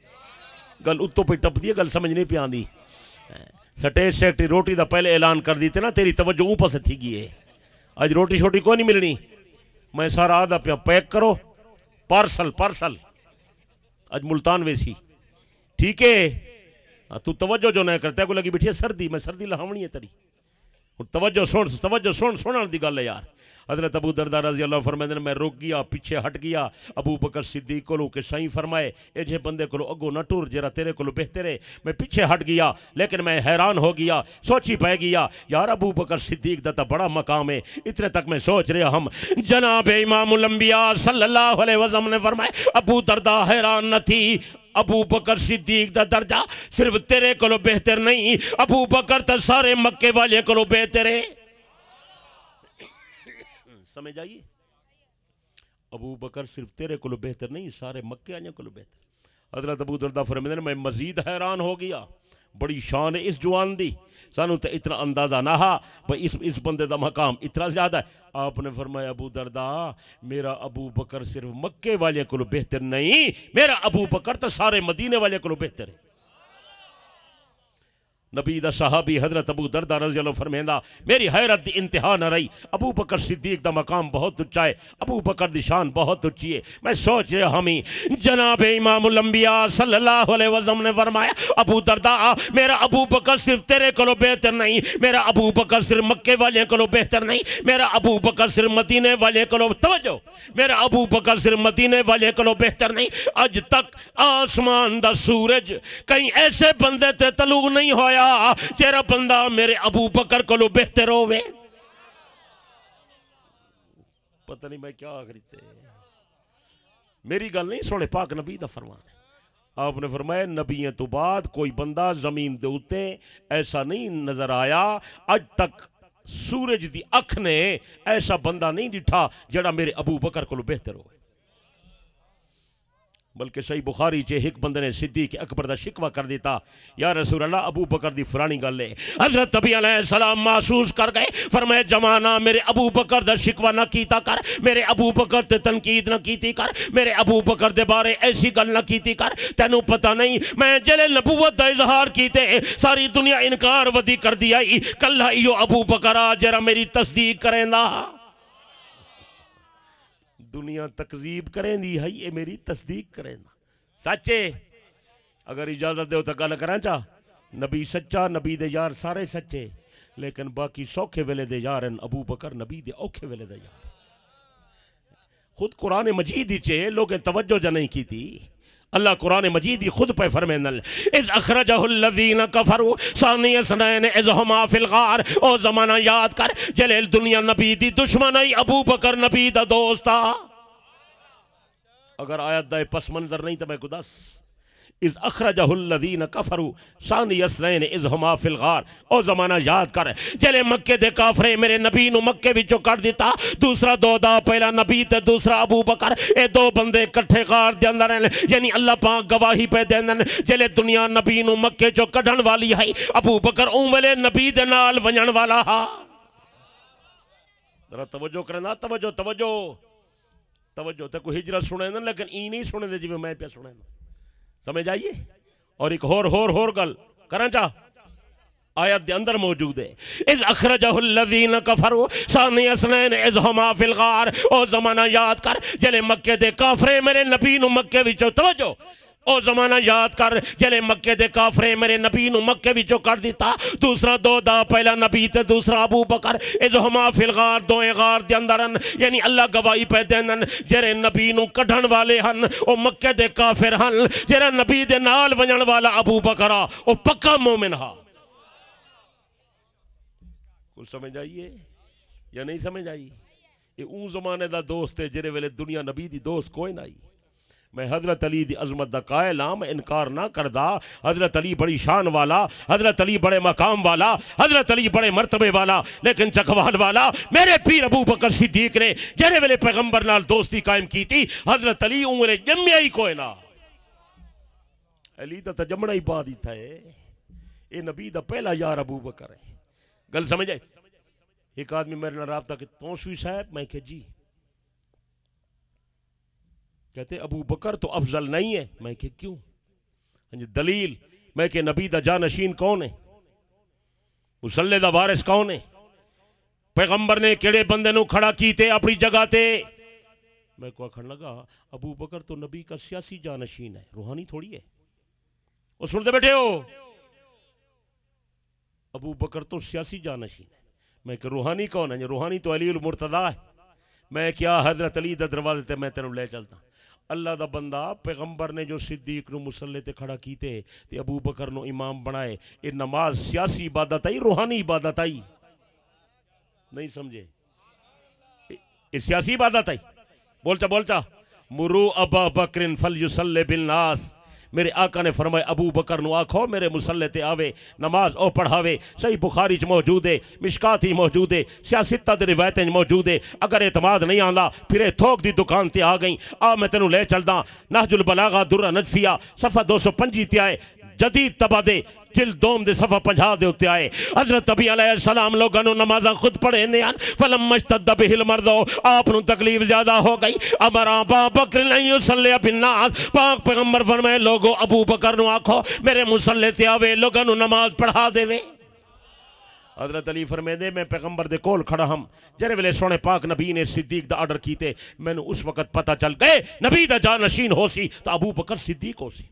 گل اتوں پہ ٹپتی ہے گل سمجھ نہیں پیا آندی سٹیٹ سیکٹری روٹی دا پہلے اعلان کر دیتے نا تیری توجہ اوپر سے تھی گئی ہے آج روٹی شوٹی کو نہیں ملنی میں سارا آدھا پیا پیک کرو پارسل آج ملتان ویسی ٹھیک ہے تو توجہ جو نہ کرتا ہے کو لگی بیٹھی ہے سردی میں سردی لہاونی ہے تیری توجہ سن دی گل ہے یار حضرت ابو درداء رضی اللہ فرمائے میں رک گیا پیچھے ہٹ گیا ابو بکر صدیق کو کہ سائیں فرمائے اے جے بندے کو اگو نہ ٹور جرا تیرے کو بہتر ہے میں پیچھے ہٹ گیا لیکن میں حیران ہو گیا سوچی پہ گیا یار ابو بکر صدیق دا بڑا مقام ہے اتنے تک میں سوچ رہا ہم جناب امام الانبیاء صلی اللہ علیہ وسلم نے فرمائے ابو درداء حیران نہ تھی ابو بکر صدیق دا درجہ صرف تیرے کو بہتر نہیں ابو بکر تا سارے مکے والے کو بہتر ہے سمجھ آئیے ابو بکر صرف تیرے کو بہتر نہیں سارے مکے والے کو بہتر حضرت ابو درداء فرماتے ہیں میں مزید حیران ہو گیا بڑی شان ہے اس جوان دی سانو تے اتنا اندازہ نہ ہا بھئی اس بندے دا مقام اتنا زیادہ ہے آپ نے فرمایا ابو درداء میرا ابو بکر صرف مکے والے کو بہتر نہیں میرا ابو بکر تو سارے مدینے والے کو بہتر ہے نبی دا صحابی حضرت ابو درداء رضی اللہ فرمیندہ میری حیرت دی انتہا نہ رہی ابو بکر صدیق دا مقام بہت اچھا ہے ابو بکر دی شان بہت اچھی ہے میں سوچ رہا ہمیں جناب امام الانبیاء صلی اللہ علیہ وسلم نے فرمایا ابو درداء میرا ابو بکر صرف تیرے کو بہتر نہیں میرا ابو بکر صرف مکے والے کو بہتر نہیں میرا ابو بکر صرف مدینے والے کو توجہ میرا ابو بکر صرف مدینے والے کو بہتر نہیں اج تک آسمان دا سورج کہیں ایسے بندے تے طلوع نہیں ہویا تیرا بندہ میرے ابو بکر کو بہتر ہوئے پتہ نہیں میں کیا آخری تے میری گل نہیں سونے پاک نبی دا فرمان ہے آپ نے فرمایا نبیوں تو بعد کوئی بندہ زمین دے اوتے ایسا نہیں نظر آیا اج تک سورج دی اکھ نے ایسا بندہ نہیں ڈٹھا جڑا میرے ابو بکر کو بہتر ہوئے بلکہ صحیح بخاری چے ایک بندے نے صدیق اکبر دا شکوہ کر دیتا یا رسول اللہ ابو بکر دی فرانی گل ہے حضرت نبی علیہ السلام محسوس کر گئے فرمائے جمانہ میرے ابو بکر دا شکوہ نہ کیتا کر میرے ابو بکر تے تنقید نہ کیتی کر میرے ابو بکر دے بارے ایسی گل نہ کیتی کر تینوں پتہ نہیں میں جلے نبوت دا اظہار کیتے ساری دنیا انکار ودی کر دیا کلہ ایو ابو بکر آ جرا میری تصدیق کریں دا دنیا تکذیب کریں دی ہے یہ میری تصدیق کریں سچے اگر اجازت دے تو گل کریں چاہ نبی سچا نبی دے یار سارے سچے لیکن باقی سوکھے ویلے دے یارن ابو بکر نبی دے اوکھے ویلے دے یار خود قرآن مجید ہی چے لوگیں توجہ جا نہیں کی تھی اللہ قرآن مجید ہی خود پہ فرمینل اذ اخرجہ الذین کفروا ثانی اثنین اذ ہما فی الغار او زمانہ یاد کر جلیل دنیا نبی دی دشمن ابو بکر نبی دا دوستا اگر آیت دا پس منظر نہیں تو میں کو دس اذ اخرجہ الذین کفروا ثانی اثنین اذ ہما فی الغار او زمانہ یاد کر جلے مکے دے کافرے میرے نبی نو مکے وچوں کر دیتا دوسرا دو دا پہلا نبی تے دوسرا ابو بکر اے دو بندے کٹھے غار دے اندر ہیں یعنی اللہ پاک گواہی پہ دین جلے دنیا نبی نو مکے چوں کڈھن والی ہے ابو بکر اون ویلے نبی دے نال ونجن والا ہا ذرا توجہ کرنا توجہ تے کوئی ہجرت سنے نا لیکن ای نہیں سنے دے جی میں پہ سنے نا سمجھ آئیے اور ایک ہور گل کرنا چاہ آیت دے اندر موجود ہے اذ اخرجہ الذین کفروا ثانی اثنین اذ ہما فی الغار او زمانہ یاد کر جلے مکے دے کافرے میرے نبی نو مکے وچوں توجہ او زمانہ یاد کر جلے مکے دے کافرے میرے نبی نو مکے وچوں کر دیتا دوسرا دو دا پہلا نبی تے دوسرا ابو بکر اذ ہما فی الغار دوئے غار دے اندرن یعنی اللہ گواہی پہ دینن جرے نبی نو کڈھن والے ہن او مکے دے کافر ہن جرے نبی دے نال ونجن والا ابو بکر او پکا مومن ہا کچھ سمجھ آئیے یا نہیں سمجھ آئی یہ اون زمانے دا دوست ہے جرے ویلے دنیا نبی دی دوست کوئی نہ آئی میں حضرت علی دی عظمت دا قائل ہاں میں انکار نہ کردہ حضرت علی بڑی شان والا حضرت علی بڑے مقام والا حضرت علی بڑے مرتبے والا لیکن چکوال والا میرے پیر ابو بکر صدیق نے جرے ویلے پیغمبر نال دوستی قائم کی تھی حضرت علی انگلے جمعہ ہی کوئی نہ علی دا جمعہ ہی بات ہی تھا اے نبی دا پہلا یار ابو بکر ہے گل سمجھ آئے ایک آدمی میرے نہ رابطہ کہ تونسوی صاحب میں کہ جی کہتے ابو بکر تو افضل نہیں ہے. میں کہ کیوں؟ دلیل میں کہ نبی دا جانشین کون ہے؟ مصلی دا وارث کون ہے؟ پیغمبر نے کیڑے بندے نو کھڑا کیتے اپنی جگہ تے؟ میں کو آکھن لگا ابو بکر تو نبی کا سیاسی جانشین ہے، روحانی تھوڑی ہے. وہ سنتے بیٹھے ہو؟ ابو بکر تو سیاسی جانشین ہے. میں کہ روحانی کون ہے؟ روحانی تو علی المرتضیٰ ہے. میں کیا حضرت علی دا دروازے تے میں تینوں لے چلتا. اللہ دا بندہ پیغمبر نے جو صدیق نو مصلی تے کھڑا کیتے تے ابو بکر نو امام بنائے، یہ نماز سیاسی عبادت آئی روحانی عبادت آئی؟ نہیں سمجھے؟ یہ سیاسی عبادت آئی. بولچا مرو ابا بکر فلیصلی بالناس. میرے آقا نے فرمایا ابو بکر نو آکھو میرے مصلی تے آوے نماز او پڑھاوے. صحیح بخاری چ موجود ہے، مشکات ہی موجود ہے، سیاستہ دے روایتیں موجود ہے. اگر اعتماد نہیں آندا پھر تھوک دی دکان تے آ گئی. میں تینوں لے چلدا نہج البلاغہ درہ نجفیہ صفحہ 225 تے آئے، جدید تبادے جلد دوم دے صفحہ 50 دے اتے آئے. حضرت نبی علیہ السلام لوگوں نے نمازاں خود پڑھے نیان. فلما اشتد بہ المرض، آپ نو تکلیف زیادہ ہو گئی. امر ابا بکر ان یصلی بالناس. پاک پیغمبر فرمائے لوگو ابو بکر نو آکھو میرے مصلی تے آوے لوگوں نو نماز پڑھا دے وے. حضرت علی فرمائے دے میں پیغمبر دے کول کھڑا ہم جرے ویلے سونے پاک نبی نے صدیق دا آرڈر کیتے. میں نو اس وقت پتہ چل گئے نبی دا جانشین ہو سی تو ابو بکر صدیق ہو سی.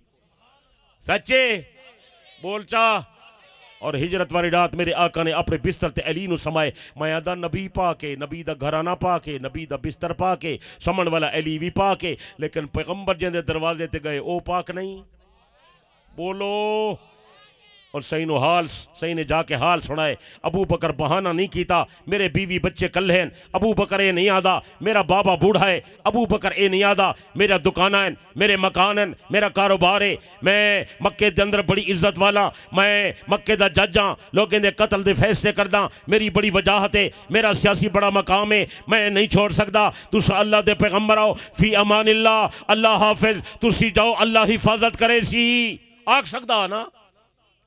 سچے بولچا. اور ہجرت والی رات میرے آقا نے اپنے بستر تے علی نو سمائے. میں آدھا نبی پاکے، نبی دا گھرانہ پاکے، نبی دا بستر پاکے، سمن والا علی بھی پاکے، لیکن پیغمبر جن دے دروازے تے گئے او پاک نہیں. بولو. اور صحیح نے جا کے حال سنائے. ابو بکر بہانہ نہیں کیتا میرے بیوی بچے کل ہیں. ابو بکر اے نہیں آدھا میرا بابا بوڑھا ہے. ابو بکر اے نہیں آدھا میرا دکانہ ہیں، میرے مکان ہیں، میرا کاروبار ہے. میں مکے دے اندر بڑی عزت والا، میں مکے دا جج ہاں، لوگوں دے قتل دے فیصلے کرداں، میری بڑی وجاہت ہے، میرا سیاسی بڑا مقام ہے، میں نہیں چھوڑ سکتا. تسا اللہ دے پیغمبر آؤ فی امان اللہ، اللہ حافظ، تسی جاؤ اللہ حفاظت کرے سی. آکھ سکتا نا؟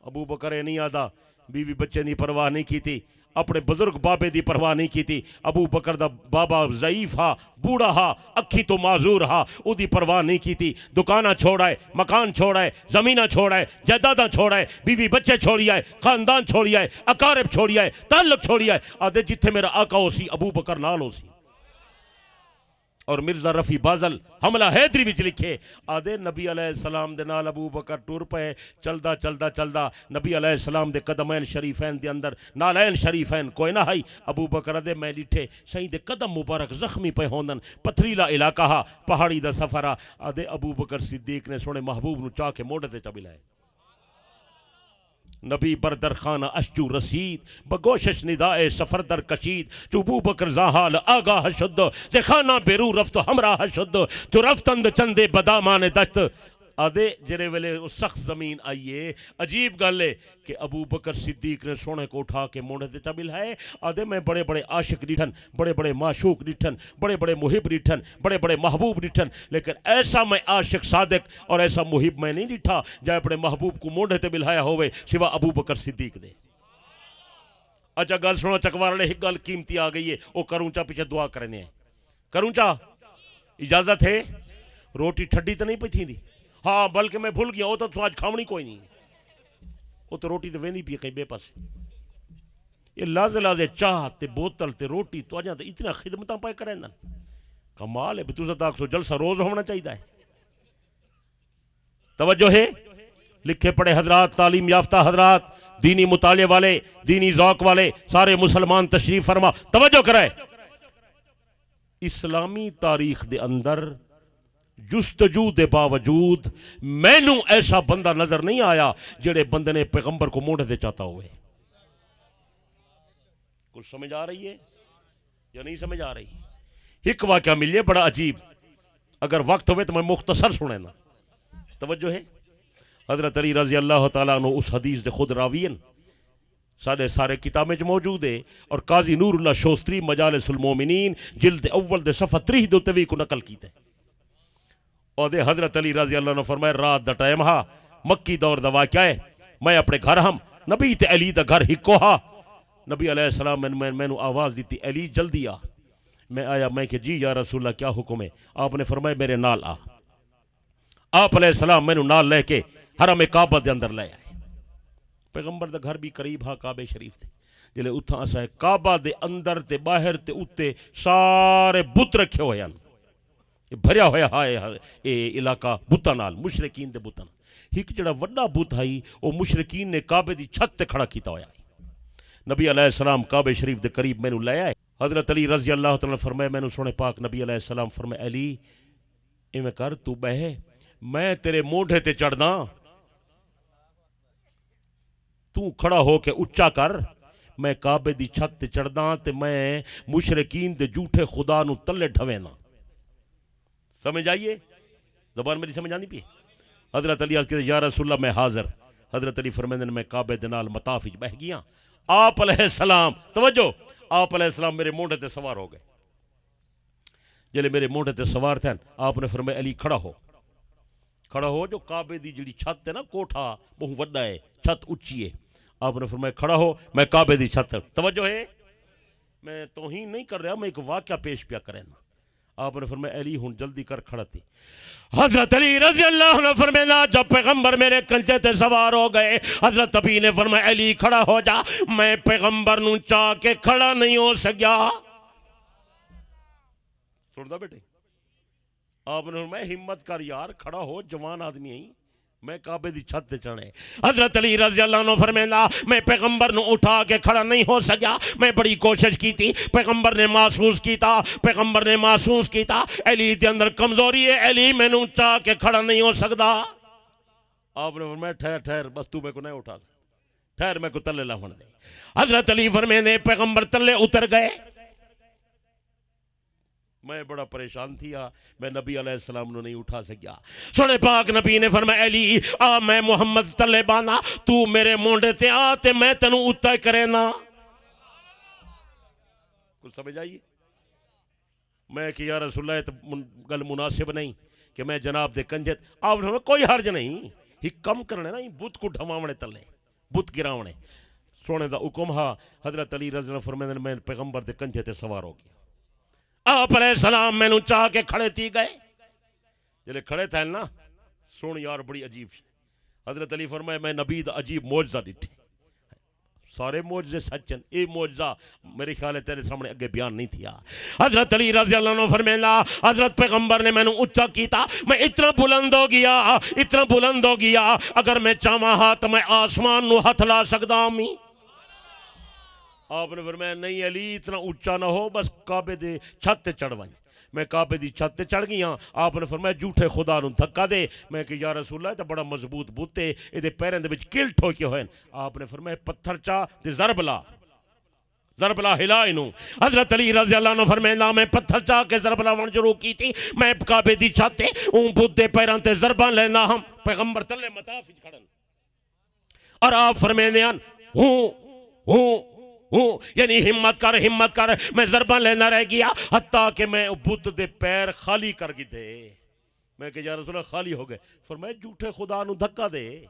ابو بکر نہیں آدھا بیوی بچے دی پرواہ نہیں کیتی، اپنے بزرگ بابے دی پرواہ نہیں کیتی. ابو بکر دا بابا ضعیف ہا، بوڑھا ہا، اکھی تو معذور ہا، او دی پرواہ نہیں کیتی. دکانہ چھوڑائے، مکان چھوڑائے، زمینہ چھوڑائے، جائیداداں چھوڑائے، بیوی بچے چھوڑی آئے، خاندان چھوڑی آئے، اقارب چھوڑی آئے، تعلق چھوڑی آئے. آدھے جتھے میرا آقا ہو سی ابو بکر نال ہو سی. اور مرزا رفیع بازل حملہ حیدری وچ لکھے آدھے نبی علیہ السلام دے نال ابو بکر ٹور پے. چلدا نبی علیہ السلام دے قدمین شریفین دے اندر نالین شریفین کوئی نہ ہائی. ابو بکر دے میں لٹھے سہیں دے قدم مبارک زخمی پہ ہوندن. پتھریلا علاقہ ہا، پہاڑی دا سفرہ. آدھے ابو بکر صدیق نے سونے محبوب نو چاہ کے موڑے تے چبلائے. نبی بردر خانہ اشجو رسید بگوشش ندائے سفر در کشید. جو ابو بکر زاحال آگاہ شد ز خانہ بیرو رفت ہمراہ شد. جو رفتند چندے بدامان دشت. آدھے جرے ویلے سخت زمین آئیے. عجیب گل ہے کہ ابو بکر صدیق نے سونے کو اٹھا کے موڑے سے چبل ہے. آدھے میں بڑے بڑے عاشق ڈٹھن، بڑے بڑے معشوق ڈٹھن، بڑے بڑے محب ڈٹھن، بڑے بڑے محبوب ڈٹھن، لیکن ایسا میں عاشق صادق اور ایسا محب میں نہیں ڈٹھا جائے اپنے محبوب کو موڑے تے بلھایا ہوئے سوا ابو بکر صدیق دے. اچھا گل سنو چکوار والے ایک گل قیمتی آ گئی ہے. وہ کرونچا پیچھے دعا کرنے ہیں. کرونچا اجازت ہے؟ روٹی ٹھڈی تو نہیں پی تھی دی؟ ہاں بلکہ میں بھول گیا وہ تو آج کھاونی کوئی نہیں. وہ تو روٹی تو ویندی پی کہیں بے پاس. یہ لازے چاہ تے بوتل تے روٹی تو اجاں تے اتنا خدمتاں پائے کریں نا. کمال ہے بھی تُسا تاک سو جلسہ روز ہونا چاہیے ہے. توجہ ہے لکھے پڑھے حضرات، تعلیم یافتہ حضرات، دینی مطالعے والے، دینی ذوق والے سارے مسلمان تشریف فرما. توجہ کرائے اسلامی تاریخ دے اندر جستجو دے باوجود مینوں ایسا بندہ نظر نہیں آیا جڑے بندے نے پیغمبر کو موڑے دے چاہتا ہوئے. کچھ سمجھ آ رہی ہے یا نہیں سمجھ آ رہی؟ ایک واقعہ ملیے بڑا عجیب، اگر وقت ہوئے تو میں مختصر سنے نا. توجہ ہے حضرت علی رضی اللہ تعالیٰ عنہ اس حدیث دے خود راوین سارے کتابیں موجود ہے. اور قاضی نور اللہ شوستری مجالس المومنین جلد اول دے صفحہ 30 دے توی کو نقل کیتے. اور دے حضرت علی رضی اللہ عنہ فرمائے رات دا ٹائم ہا، مکی دور دا واقعہ ہے، میں اپنے گھر ہم نبی تے علی دا گھر ہکو ہا. نبی علیہ السلام میں آواز دیتی علی جلدی آ. میں آیا، میں کہ جی یا رسول اللہ کیا حکم ہے؟ آپ نے فرمایا میرے نال آ۔ آپ علیہ السلام میں نال لے کے حرم کعبہ دے اندر لے آئے۔ پیغمبر دا گھر بھی قریب ہاں کعبہ شریف تے، جلے اتھاں اسا کعبہ دے اندر تے باہر تے اتے سارے بت رکھے ہوئے ہیں، بھریا ہوا ہے اے علاقہ بتاں نال، مشرکین دے بتاں۔ ایک جڑا وڈا بت ہے وہ مشرکین نے کعبے دی چھت تے کھڑا کیتا ہوا ہے۔ نبی علیہ السلام کعبہ شریف دے قریب مینوں لے آئے۔ حضرت علی رضی اللہ تعالیٰ نے فرمایا، مینوں سونے پاک نبی علیہ السلام فرمایا علی ایویں کر تو بہے، میں تیرے موڈے تے چڑھدا، تو کھڑا ہو کے اچا کر، میں کعبے دی چھت تے چڑھدا تے میں مشرکین دے جھوٹے خدا نو تلے ڈھوینا۔ سمجھ آئیے؟ زبان میری سمجھ آنی پی؟ حضرت علی عرض کہتے یا رسول اللہ میں حاضر۔ حضرت علی فرمیندے میں کعبے دے نال مطاف وچ بہ گیا، آپ علیہ السلام توجہ، آپ علیہ السلام میرے مونڈے تے سوار ہو گئے۔ جلے میرے مونڈے تے سوار تھے آپ نے فرمایا علی کھڑا ہو، کھڑا ہو، جو کعبے دی جڑی چھت ہے نا، کوٹھا بہت وڈا ہے، چھت اونچی ہے، آپ نے فرمایا کھڑا ہو، میں کعبے دی چھت، توجہ ہے، میں توہین نہیں کر رہا، میں ایک واقعہ پیش پیا کرے نا۔ آپ نے فرمایا علی ہن جلدی کر کھڑا تھی۔ حضرت علی رضی اللہ عنہ فرمایا جب پیغمبر میرے کنجے تے سوار ہو گئے، حضرت ابی نے فرمایا علی کھڑا ہو جا، میں پیغمبر نو چاہ کے کھڑا نہیں ہو سکیا۔ سن دا بیٹے، آپ نے فرمایا ہمت کر یار، کھڑا ہو، جوان آدمی ہیں، میں کعبے دی چھت تے چڑھے۔ حضرت علی رضی اللہ عنہ فرمایا میں پیغمبر نو اٹھا کے کھڑا نہیں ہو سکیا، میں بڑی کوشش کی تھی، پیغمبر نے محسوس کیتا، پیغمبر نے محسوس کیتا علی دے اندر کمزوری ہے، علی میں نو چاہ کے کھڑا نہیں ہو سکدا۔ آپ نے فرمایا ٹھہر ٹھہر، بس تو میں کو نہیں اٹھا سکتا، ٹھہر میں کو تلے لاؤن دے۔ حضرت علی فرماندے پیغمبر تلے اتر گئے، میں بڑا پریشان تھیا، میں نبی علیہ السلام نو نہیں اٹھا سکیا۔ سونے پاک نبی نے فرمایا علی آ میں محمد تلے بانا، تو میرے مونڈے تے آ تے میں تینوں اتا کرے نا۔ کچھ سمجھ آئیے؟ میں کہ یا رسول اللہ تو گل مناسب نہیں کہ میں جناب دے کنجت، آپ نے کوئی حرج نہیں، ہی کم کرنے نا، بت کو ڈھماونے تلے، بت گراونے، سونے دا حکم ہا۔ حضرت علی رضی اللہ فرماندے میں پیغمبر دے کنجے تے سوار ہو گیا۔ آپ علیہ السلام میں نو چاہ کے کھڑے تھی گئے، جلے کھڑے تھے نا، سن یار بڑی عجیب۔ حضرت علی فرمایا میں نبی دا عجیب معجزہ ڈٹھے، سارے معجزے سچن، اے معجزہ میرے خیال ہے تیرے سامنے اگے بیان نہیں تھیا۔ حضرت علی رضی اللہ عنہ فرمایا حضرت پیغمبر نے میں نو اچا کیتا، میں اتنا بلند ہو گیا، اتنا بلند ہو گیا، اگر میں چاہواں ہاں تو میں آسمان نو ہتھ لا سکدا ہوں۔ آپ نے فرمایا نہیں علی اتنا اونچا نہ ہو، بس کعبے دے چھت تے چڑھ وائیں۔ میں کعبے دی چھت تے چڑھ گیا، آپ نے فرمایا جھوٹے خدا نو دھکا دے، میں کہ یا رسول اللہ تے بڑا مضبوط بت ہے، ایدے پیریں دے وچ کل ٹھوکے ہوئے۔ آپ نے فرمایا پتھر چا تے ضرب لا، ضرب لا ہلا انہوں۔ حضرت علی رضی اللہ عنہ فرمایا میں پتھر چا کے ضرب لاون شروع کی تھی، میں کعبے دی چھت تے اون بت دے پیراں تے ضرباں لینا ہم، پیغمبر تلے مطاف وچ کھڑن، اور آپ فرماندے ہیں ہوں یعنی ہمت کر، میں ضربہ لینا رہ گیا، حتیٰ کہ میں بت دے پیر خالی کر گئی دے۔ میں کہ یا رسول اللہ خالی ہو گئے، فرمایا جھوٹے خدا نو دھکا دے۔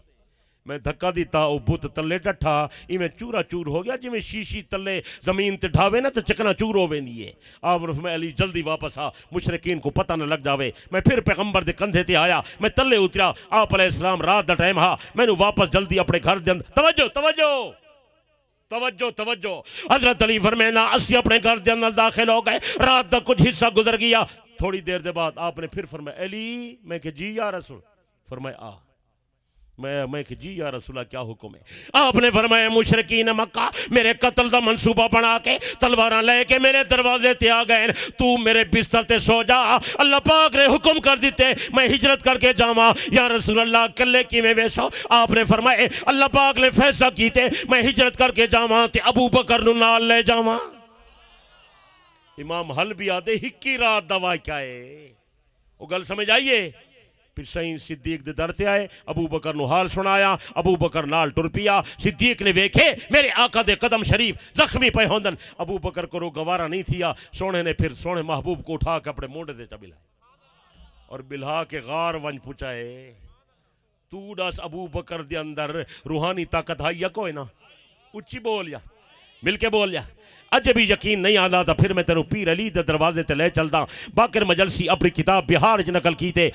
میں دھکا دیتا، او بت تلے ڈٹھا، ایویں چورا چور ہو گیا، جی میں شیشی تلے زمین تے ڈھاوے نا تو چکنا چور ہووے نہیں ہے۔ آپ نے فرمایا علی جلدی واپس آ، مشرکین کو پتہ نہ لگ جاوے۔ میں پھر پیغمبر دے کندھے تے آیا، میں تلے اتریا، آپ علیہ السلام رات دا ٹائم ہا، میں نو واپس جلدی اپنے گھر دے اندر، توجہ، حضرت علی فرمایا اسی اپنے گھر دے اندر داخل ہو گئے، رات دا کچھ حصہ گزر گیا، تھوڑی دیر دے بعد آپ نے پھر فرمایا علی، میں کہ جی یا رسول، فرمایا آ، میں کہ جی یا رسول اللہ کیا حکم ہے؟ آپ نے فرمایا مشرکین مکہ میرے قتل دا منصوبہ بنا کے تلواراں لے کے میرے دروازے تے آ گئے، تو میرے بستر تے سو جا، اللہ پاک نے حکم کر دیتے میں ہجرت کر کے جاواں، یا رسول اللہ کلے کیویں ویسو؟ آپ نے فرمایا اللہ پاک نے فیصلہ کیتے میں ہجرت کر کے جاواں تے ابو بکر نو نال لے جاواں۔ امام حلبی آدھے ہکی رات دا واقعہ ہے، وہ گل سمجھ آئیے؟ پھر سائیں صدیق دے در تے آئے، ابو بکر نو حال سنایا، ابو بکر نال ٹر پیا، صدیق نے ویکھے میرے آقا دے قدم شریف زخمی پہ ہوندن، ابو بکر کو رو گوارا نہیں تھیا، سونے نے پھر سونے محبوب کو اٹھا کے اپنے مونڈے دے چا بلائے اور بلہا کے غار ونج پچائے۔ تو ڈاس ابو بکر دے اندر روحانی طاقت ہے یا کوئی نا؟ اچھی بول یا مل کے بول یا اج بھی یقین نہیں آتا تو پھر میں تینوں پیر علی دے دروازے تے لے چلدا. باقر مجلسی اپنی کتاب بہار وچ نقل کیتے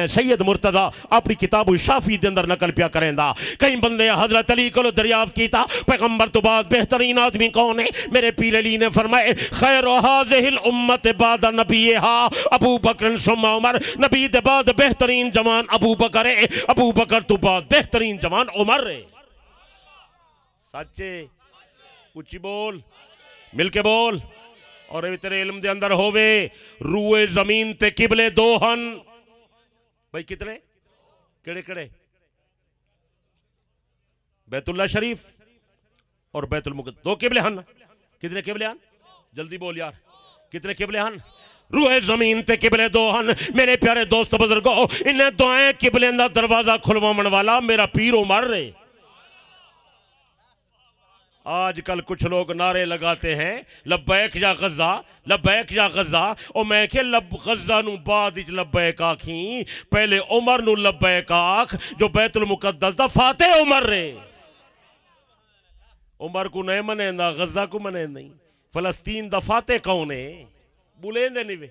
سید مرتضی اپنی کتاب الشافی دے اندر نقل پیا کریندا. کئی بندے حضرت علی کو دریافت کیتا پیغمبر تو بعد بہترین آدمی کون ہے؟ میرے پیر علی نے فرمائے خیر هذه الامت بعد نبیها ابو بکر ثم عمر. نبی دے بعد بہترین جوان ابو بکر ہے, ابو بکر تو بعد بہترین جوان عمر ہے. سچے اچھی بول, مل کے بول. اور تیرے علم دے اندر ہووے روئے زمین تے قبلے دو ہن. بھائی کتنے کڑے کڑے؟ بیت اللہ شریف اور بیت المقدس, دو قبلے ہن. کتنے قبلے ہن؟ جلدی بول یار, کتنے قبلے ہن؟ روئے زمین تے قبلے دو ہن. میرے پیارے دوست بزرگو, انہیں دعائیں قبلے دا دروازہ کھلوامن والا میرا پیر عمر رہے. آج کل کچھ لوگ نعرے لگاتے ہیں لبیک یا غزہ, لبیک یا غزہ. او میں کہ غزہ نو بعد اچ لبیک آکھیں, پہلے عمر نو لبیک آکھ جو بیت المقدس دا فاتح عمر رہے. عمر کو نہیں منیندا, غزہ کو منین نہیں. فلسطین دا فاتح کون ہے؟ بولیں دے نہیں وے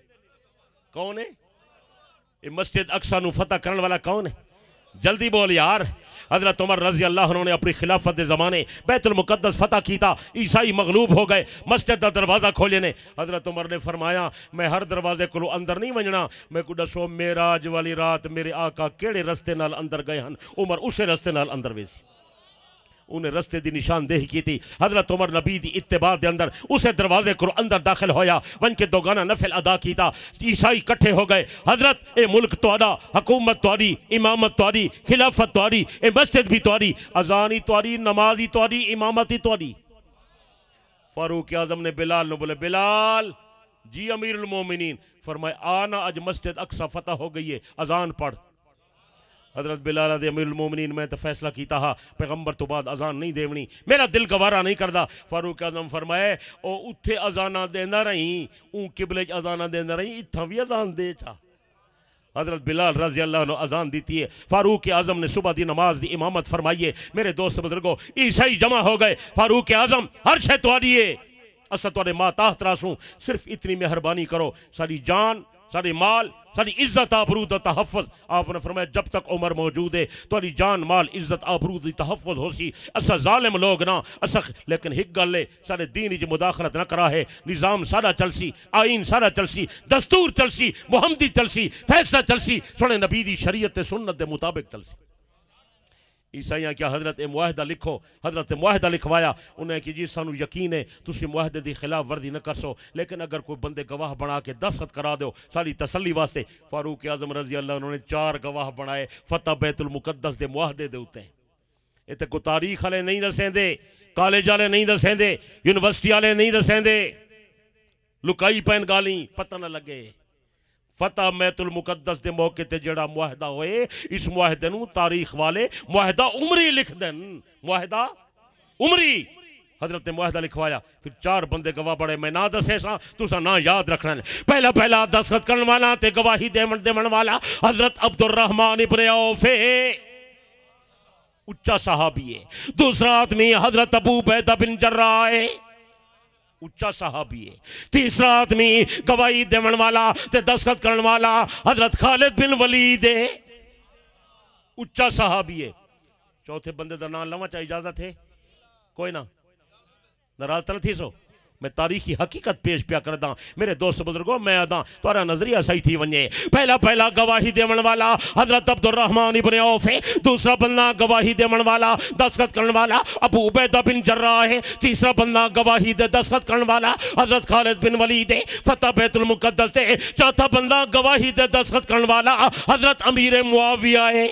کون ہے؟ یہ مسجد اقصی نو فتح کرنے والا کون ہے؟ جلدی بول یار. حضرت عمر رضی اللہ عنہ نے اپنی خلافت دے زمانے بیت المقدس فتح کیتا. عیسائی مغلوب ہو گئے, مسجد دا دروازہ کھولے نے. حضرت عمر نے فرمایا میں ہر دروازے کو اندر نہیں ونجنا, میں کو دسو معراج والی رات میرے آقا کیڑے رستے نال اندر گئے ہن. عمر اسے رستے نال اندر ویسی, انہیں رستے دی نشاندہی کی تھی. حضرت عمر نبی دی اتباع دے اندر اسے دروازے کو اندر داخل ہویا, ون کے دوگانہ نفل ادا کیتا. عیسائی کٹھے ہو گئے. حضرت اے ملک توڑا, حکومت توڑی, امامت توڑی, خلافت توڑی, اے مسجد بھی توڑی, اذانی توڑی, نمازی توڑی, امامتی توڑی. فاروق اعظم نے بلال نے بولے بلال جی امیر المومنین, فرمائے آنا اج مسجد اقصی فتح ہو گئی ہے, اذان پڑھ. حضرت بلال دے امیر المومنین میں تو فیصلہ کیتا ہا پیغمبر تو بعد اذان نہیں دیونی, میرا دل گوارا نہیں کردا. فاروق اعظم فرمائے او اتھے اذانہ دینا رہی, اون قبلے اذانہ دینا رہی, اتھا بھی اذان دے چا. حضرت بلال رضی اللہ عنہ اذان دیتی ہے. فاروق اعظم نے صبح دی نماز دی امامت فرمائیے. میرے دوست بزرگو, عیسائی جمع ہو گئے. فاروق اعظم ہر شے تواڈی ہے, اسا تواڈے ماتحت راسوں, صرف اتنی مہربانی کرو, ساری جان, ساری مال, ساری عزت آبرود و تحفظ. آپ نے فرمایا جب تک عمر موجود ہے تاری جان مال عزت آبرود تحفظ ہو سی. اسا ظالم لوگ نا اسا, لیکن ہک گل ہے سارے دین جو مداخلت نہ کرا ہے. نظام سارا چلسی, آئین سارا چلسی, دستور چلسی, محمدی چلسی, فیصلہ چلسی, سنے نبی دی شریعت سنت دے مطابق چلسی. عیسائیاں کیا حضرت معاہدہ لکھو, حضرت معاہدہ لکھوایا. انہیں کہ جی سانو یقین ہے تسی معاہدے دی خلاف ورزی نہ کر سو, لیکن اگر کوئی بندے گواہ بنا کے دستخط کرا دیو ساری تسلی واسطے. فاروق اعظم رضی اللہ عنہ نے 4 گواہ بنائے فتح بیت المقدس دے معاہدے دے اوتے. یہ تے کوئی تاریخ والے نہیں دسیں دے, کالج والے نہیں دسیں دے, یونیورسٹی والے نہیں دسیں دے, لکائی پین گالی پتہ نہ لگے. فتح بیت المقدس دے موقع تے جڑا معاہدہ ہوئے, اس معاہدے نو تاریخ والے معاہدہ عمری لکھ دن. معاہدہ عمری. حضرت نے معاہدہ لکھوایا. پھر 4 بندے گواہ بڑے, میں نہ دسے سا تسا نہ یاد رکھنا. پہلا دستخط کرن والا تے گواہی دیون والا حضرت عبد الرحمن ابن عوف ہے, اچا صحابی ہے. دوسرا آدمی حضرت ابو عبیدہ بن جراح ہے, اچا صحابی ہے. تیسرا آدمی گواہی دیون والا تے دستخط کرن والا حضرت خالد بن ولید ہے, اچا صحابی ہے. چوتھے بندے دا نام لواں چا اجازت ہے؟ کوئی نہ, ناراض تل تھی سو. میں تاریخی حقیقت پیش پیا کر دا. میرے دوست بزرگوں میں ادا تارا نظریہ صحیح تھی ونجے. پہلا گواہی دیون والا حضرت عبد الرحمن ابن عوف ہے. دوسرا بندہ گواہی دیون والا دستخط کرن والا ابو عبیدہ بن جراح ہے. تیسرا بندہ گواہی دے دستخط کرن والا حضرت خالد بن ولید ہے فتح بیت المقدس ہے. چوتھا بندہ گواہی دے دستخط کرن والا حضرت امیر معاویہ ہے.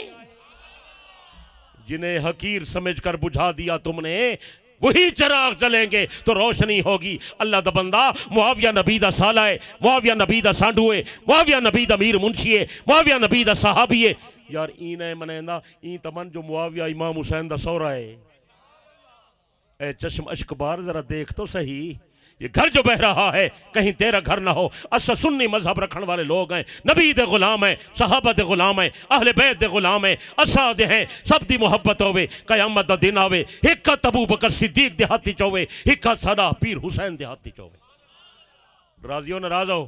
جنہیں حقیر سمجھ کر بجھا دیا تم نے, وہی چراغ جلیں گے تو روشنی ہوگی. اللہ دا بندہ معاویہ نبی دا سالہ ہے, معاویہ نبی دا سانڈو ہے, معاویہ نبی دا امیر منشی ہے, معاویہ نبی دا صحابی ہے. یار این ہے منیندا این تمن جو معاویہ امام حسین دا سورہ ہے. اے چشم اشکبار ذرا دیکھ تو صحیح, یہ گھر جو بہ رہا ہے کہیں تیرا گھر نہ ہو. اسا سنی مذہب رکھن والے لوگ ہیں, نبی دے غلام ہیں, صحابہ دے غلام ہیں, اہل بیت دے غلام ہیں, اسا دے ہیں, سب دی محبت ہوے, قیامت دا دن آوے, ایک ہاتھ ابو بکر صدیق دے ہاتھ وچ ہوے, ایک ہاتھ ساڈا پیر حسین دے ہاتھ وچ ہوے. راضی ہو ناراض ہو؟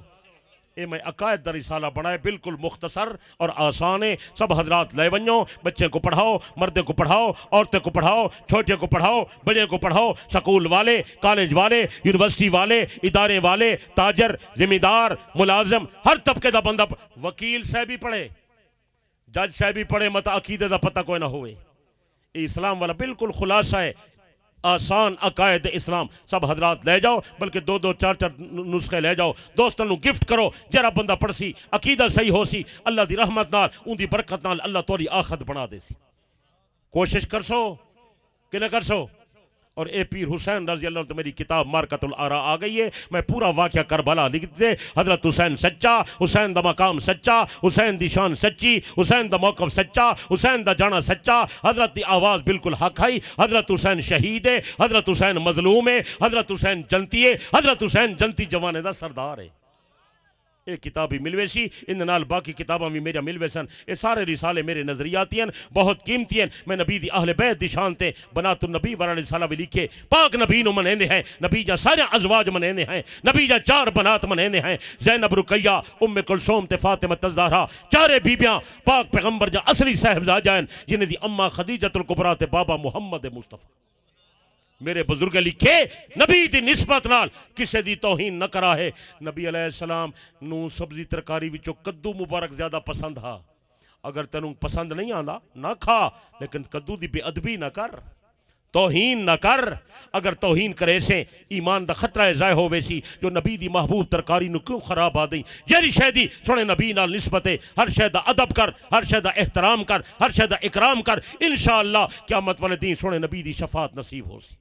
اے میں عقائد دا رسالہ بنائے, بالکل مختصر اور آسان ہے. سب حضرات لے ونجو, بچے کو پڑھاؤ, مردے کو پڑھاؤ, عورتیں کو پڑھاؤ, چھوٹے کو پڑھاؤ, بڑے کو پڑھاؤ, سکول والے, کالج والے, یونیورسٹی والے, ادارے والے, تاجر, ذمہ دار, ملازم, ہر طبقے دا بندہ, وکیل صاحب بھی پڑھے, جج صاحب بھی پڑھے, مت عقیدے دا پتہ کوئی نہ ہوئے. یہ اسلام والا بالکل خلاصہ ہے, آسان عقائد اسلام. سب حضرات لے جاؤ, بلکہ دو دو چار چار نسخے لے جاؤ, دوستوں نو گفٹ کرو. جرا بندہ پڑھ سی, عقیدہ صحیح ہو سی, اللہ دی رحمت نال, ان دی برکت نال اللہ تولی آخرت بنا دے سی. کوشش کر سو کہ نہ کر سو. اور اے پیر حسین رضی اللہ عنہ تو میری کتاب مارکت الآراء آ گئی ہے, میں پورا واقعہ کربلا لکھ دے. حضرت حسین سچا, حسین دا مقام سچا, حسین دی شان سچی, حسین دا موقف سچا, حسین دا جانا سچا, حضرت دی آواز بالکل حق ہے, حضرت حسین شہید ہے, حضرت حسین مظلوم ہے, حضرت حسین جنتی ہے, حضرت حسین جنتی جوانے دا سردار ہے. یہ کتابی ملوے سی, ان نال باقی کتاباں بھی میرا ملوے سن. یہ سارے رسالے میرے نظریاتی ہیں, بہت قیمتی ہیں. میں نبی دی اہل بیت دی شان تے بنات النبی والا رسالہ بھی لکھے. پاک نبی نو منیندے ہیں, نبی جا سارے ازواج منیندے ہیں, نبی جا 4 بنات منیندے ہیں, زینب, رقیہ, ام کلثوم تے فاطمہ الزہرا, 4 بیبیاں پاک پیغمبر جا اصلی صاحبزادہ ہیں, جنہیں دی اماں خدیجۃ الکبریٰ تے بابا محمد مصطفیٰ. میرے بزرگ لکھے نبی دی نسبت نال کسے دی توہین نہ کرا ہے. نبی علیہ السلام نو سبزی ترکاری وچوں کدو مبارک زیادہ پسند ہا. اگر تینوں پسند نہیں آندا نہ کھا, لیکن کدو دی بے ادبی نہ کر, توہین نہ کر. اگر توہین کرے سے ایمان دا خطرہ ضائع ہوے سی. جو نبی دی محبوب ترکاری نو کیوں خراب آ دی, جیڑی شے دی سونے نبی نال نسبت ہے, ہر شے دا ادب کر, ہر شے دا احترام کر, ہر شے دا اکرام کر. انشاءاللہ قیامت والے دن سونے نبی دی شفاعت نصیب ہو سی.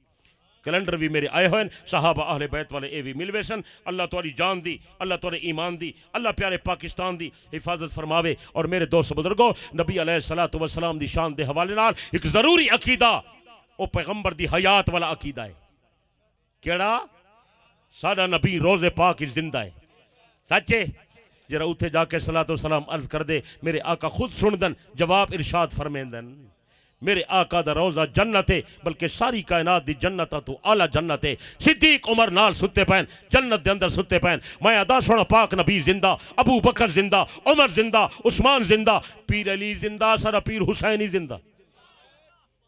کیلنڈر بھی میرے آئے ہوئے, صحابہ اہل بیت والے اے بھی ملوے سن. اللہ توالی جان دی, اللہ توالی ایمان دی, اللہ پیارے پاکستان دی حفاظت فرماوے. اور میرے دوست بزرگوں, نبی علیہ السلام دی شان دے حوالے نال ایک ضروری عقیدہ, او پیغمبر دی حیات والا عقیدہ ہے. کیڑا؟ ساڈا نبی روزے پاک زندہ ہے. سچے جرا اتھے جا کے صلاۃ والسلام عرض کر دے, میرے آقا خود سن دن, جواب ارشاد فرمیندن. میرے آقا دا روزہ جنت ہے, بلکہ ساری کائنات دی جنت تو اعلیٰ جنت ہے. صدیق عمر نال ستے پین, جنت دے اندر ستے پین. میں ادا سونا پاک نبی زندہ, ابو بکر زندہ, عمر زندہ, عثمان زندہ, پیر علی زندہ, سارا پیر حسینی زندہ.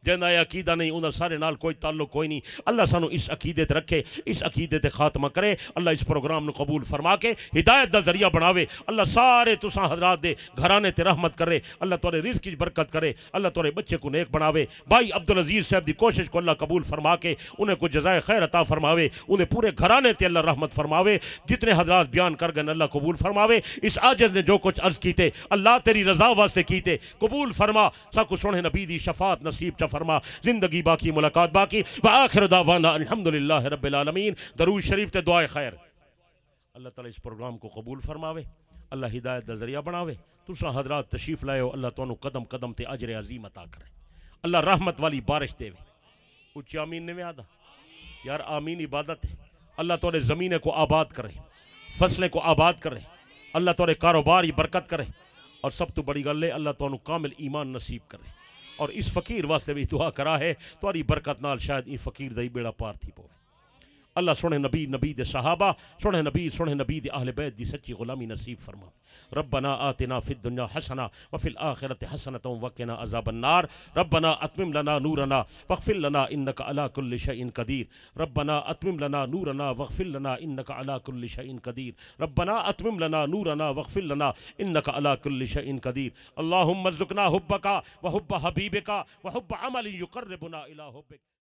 جنہ عقیدہ نہیں انہاں سارے نال کوئی تعلق کوئی نہیں. اللہ سانو اس عقیدے تے رکھے, اس عقیدے تے خاتمہ کرے. اللہ اس پروگرام نو قبول فرما کے ہدایت دا ذریعہ بناوے. اللہ سارے تساں حضرات دے گھرانے تے رحمت کرے. اللہ تورے رزق وچ برکت کرے. اللہ تورے بچے کو نیک بناوے. بھائی عبدالعزیز صاحب دی کوشش کو اللہ قبول فرما کے انہیں کو جزائے خیر عطا فرماوے. انہیں پورے گھرانے تے اللہ رحمت فرماوے. جتنے حضرات بیان کر گئے اللہ قبول فرماوے. اس عاجز نے جو کچھ عرض کیتے اللہ تیری رضا واسطے کیتے, قبول فرما. سب کو سونے نبی دی شفاعت نصیب چا فرما. زندگی باقی, ملاقات باقی. وآخر دعوانا الحمدللہ رب العالمین. درود شریف تے دعائے خیر. اللہ تعالیٰ اس پروگرام کو قبول فرماوے. اللہ ہدایت دا ذریعہ بناوے. تساں حضرات تشریف لائے ہو, اللہ تانوں قدم قدم تے اجر عظیم عطا کرے. اللہ رحمت والی بارش دے. اچھی آمین نے میں آدھا یار, آمین عبادت ہے. اللہ تورے زمینے کو آباد کرے, فصلیں کو آباد کرے. اللہ تورے کاروباری برکت کرے. اور سب تو بڑی گل ہے, اللہ تانوں کامل ایمان نصیب کرے. اور اس فقیر واسطے بھی دعا کرا ہے, تواری برکت نال شاید یہ فقیر دا ہی بیڑا پار تھی پوے. اللہ سونے نبی, نبی دے صحابہ, سونے نبی دے اہل بیت دی سچی غلامی نصیب فرما. ربنا آتنا فی الدنیا حسنہ وفی الآخرۃ حسنۃ وقنا عذاب النار. ربنا اتمم لنا نورنا واغفر لنا انک علی کل شیء قدیر. ربنا اتمم لنا نورنا واغفر لنا انک علی کل شیء قدیر. ربنا اتمم لنا نورنا واغفر لنا انک علی کل شیء قدیر. اللهم ارزقنا حبک وحب حبیبک وحب عمل یقربنا الی حبک.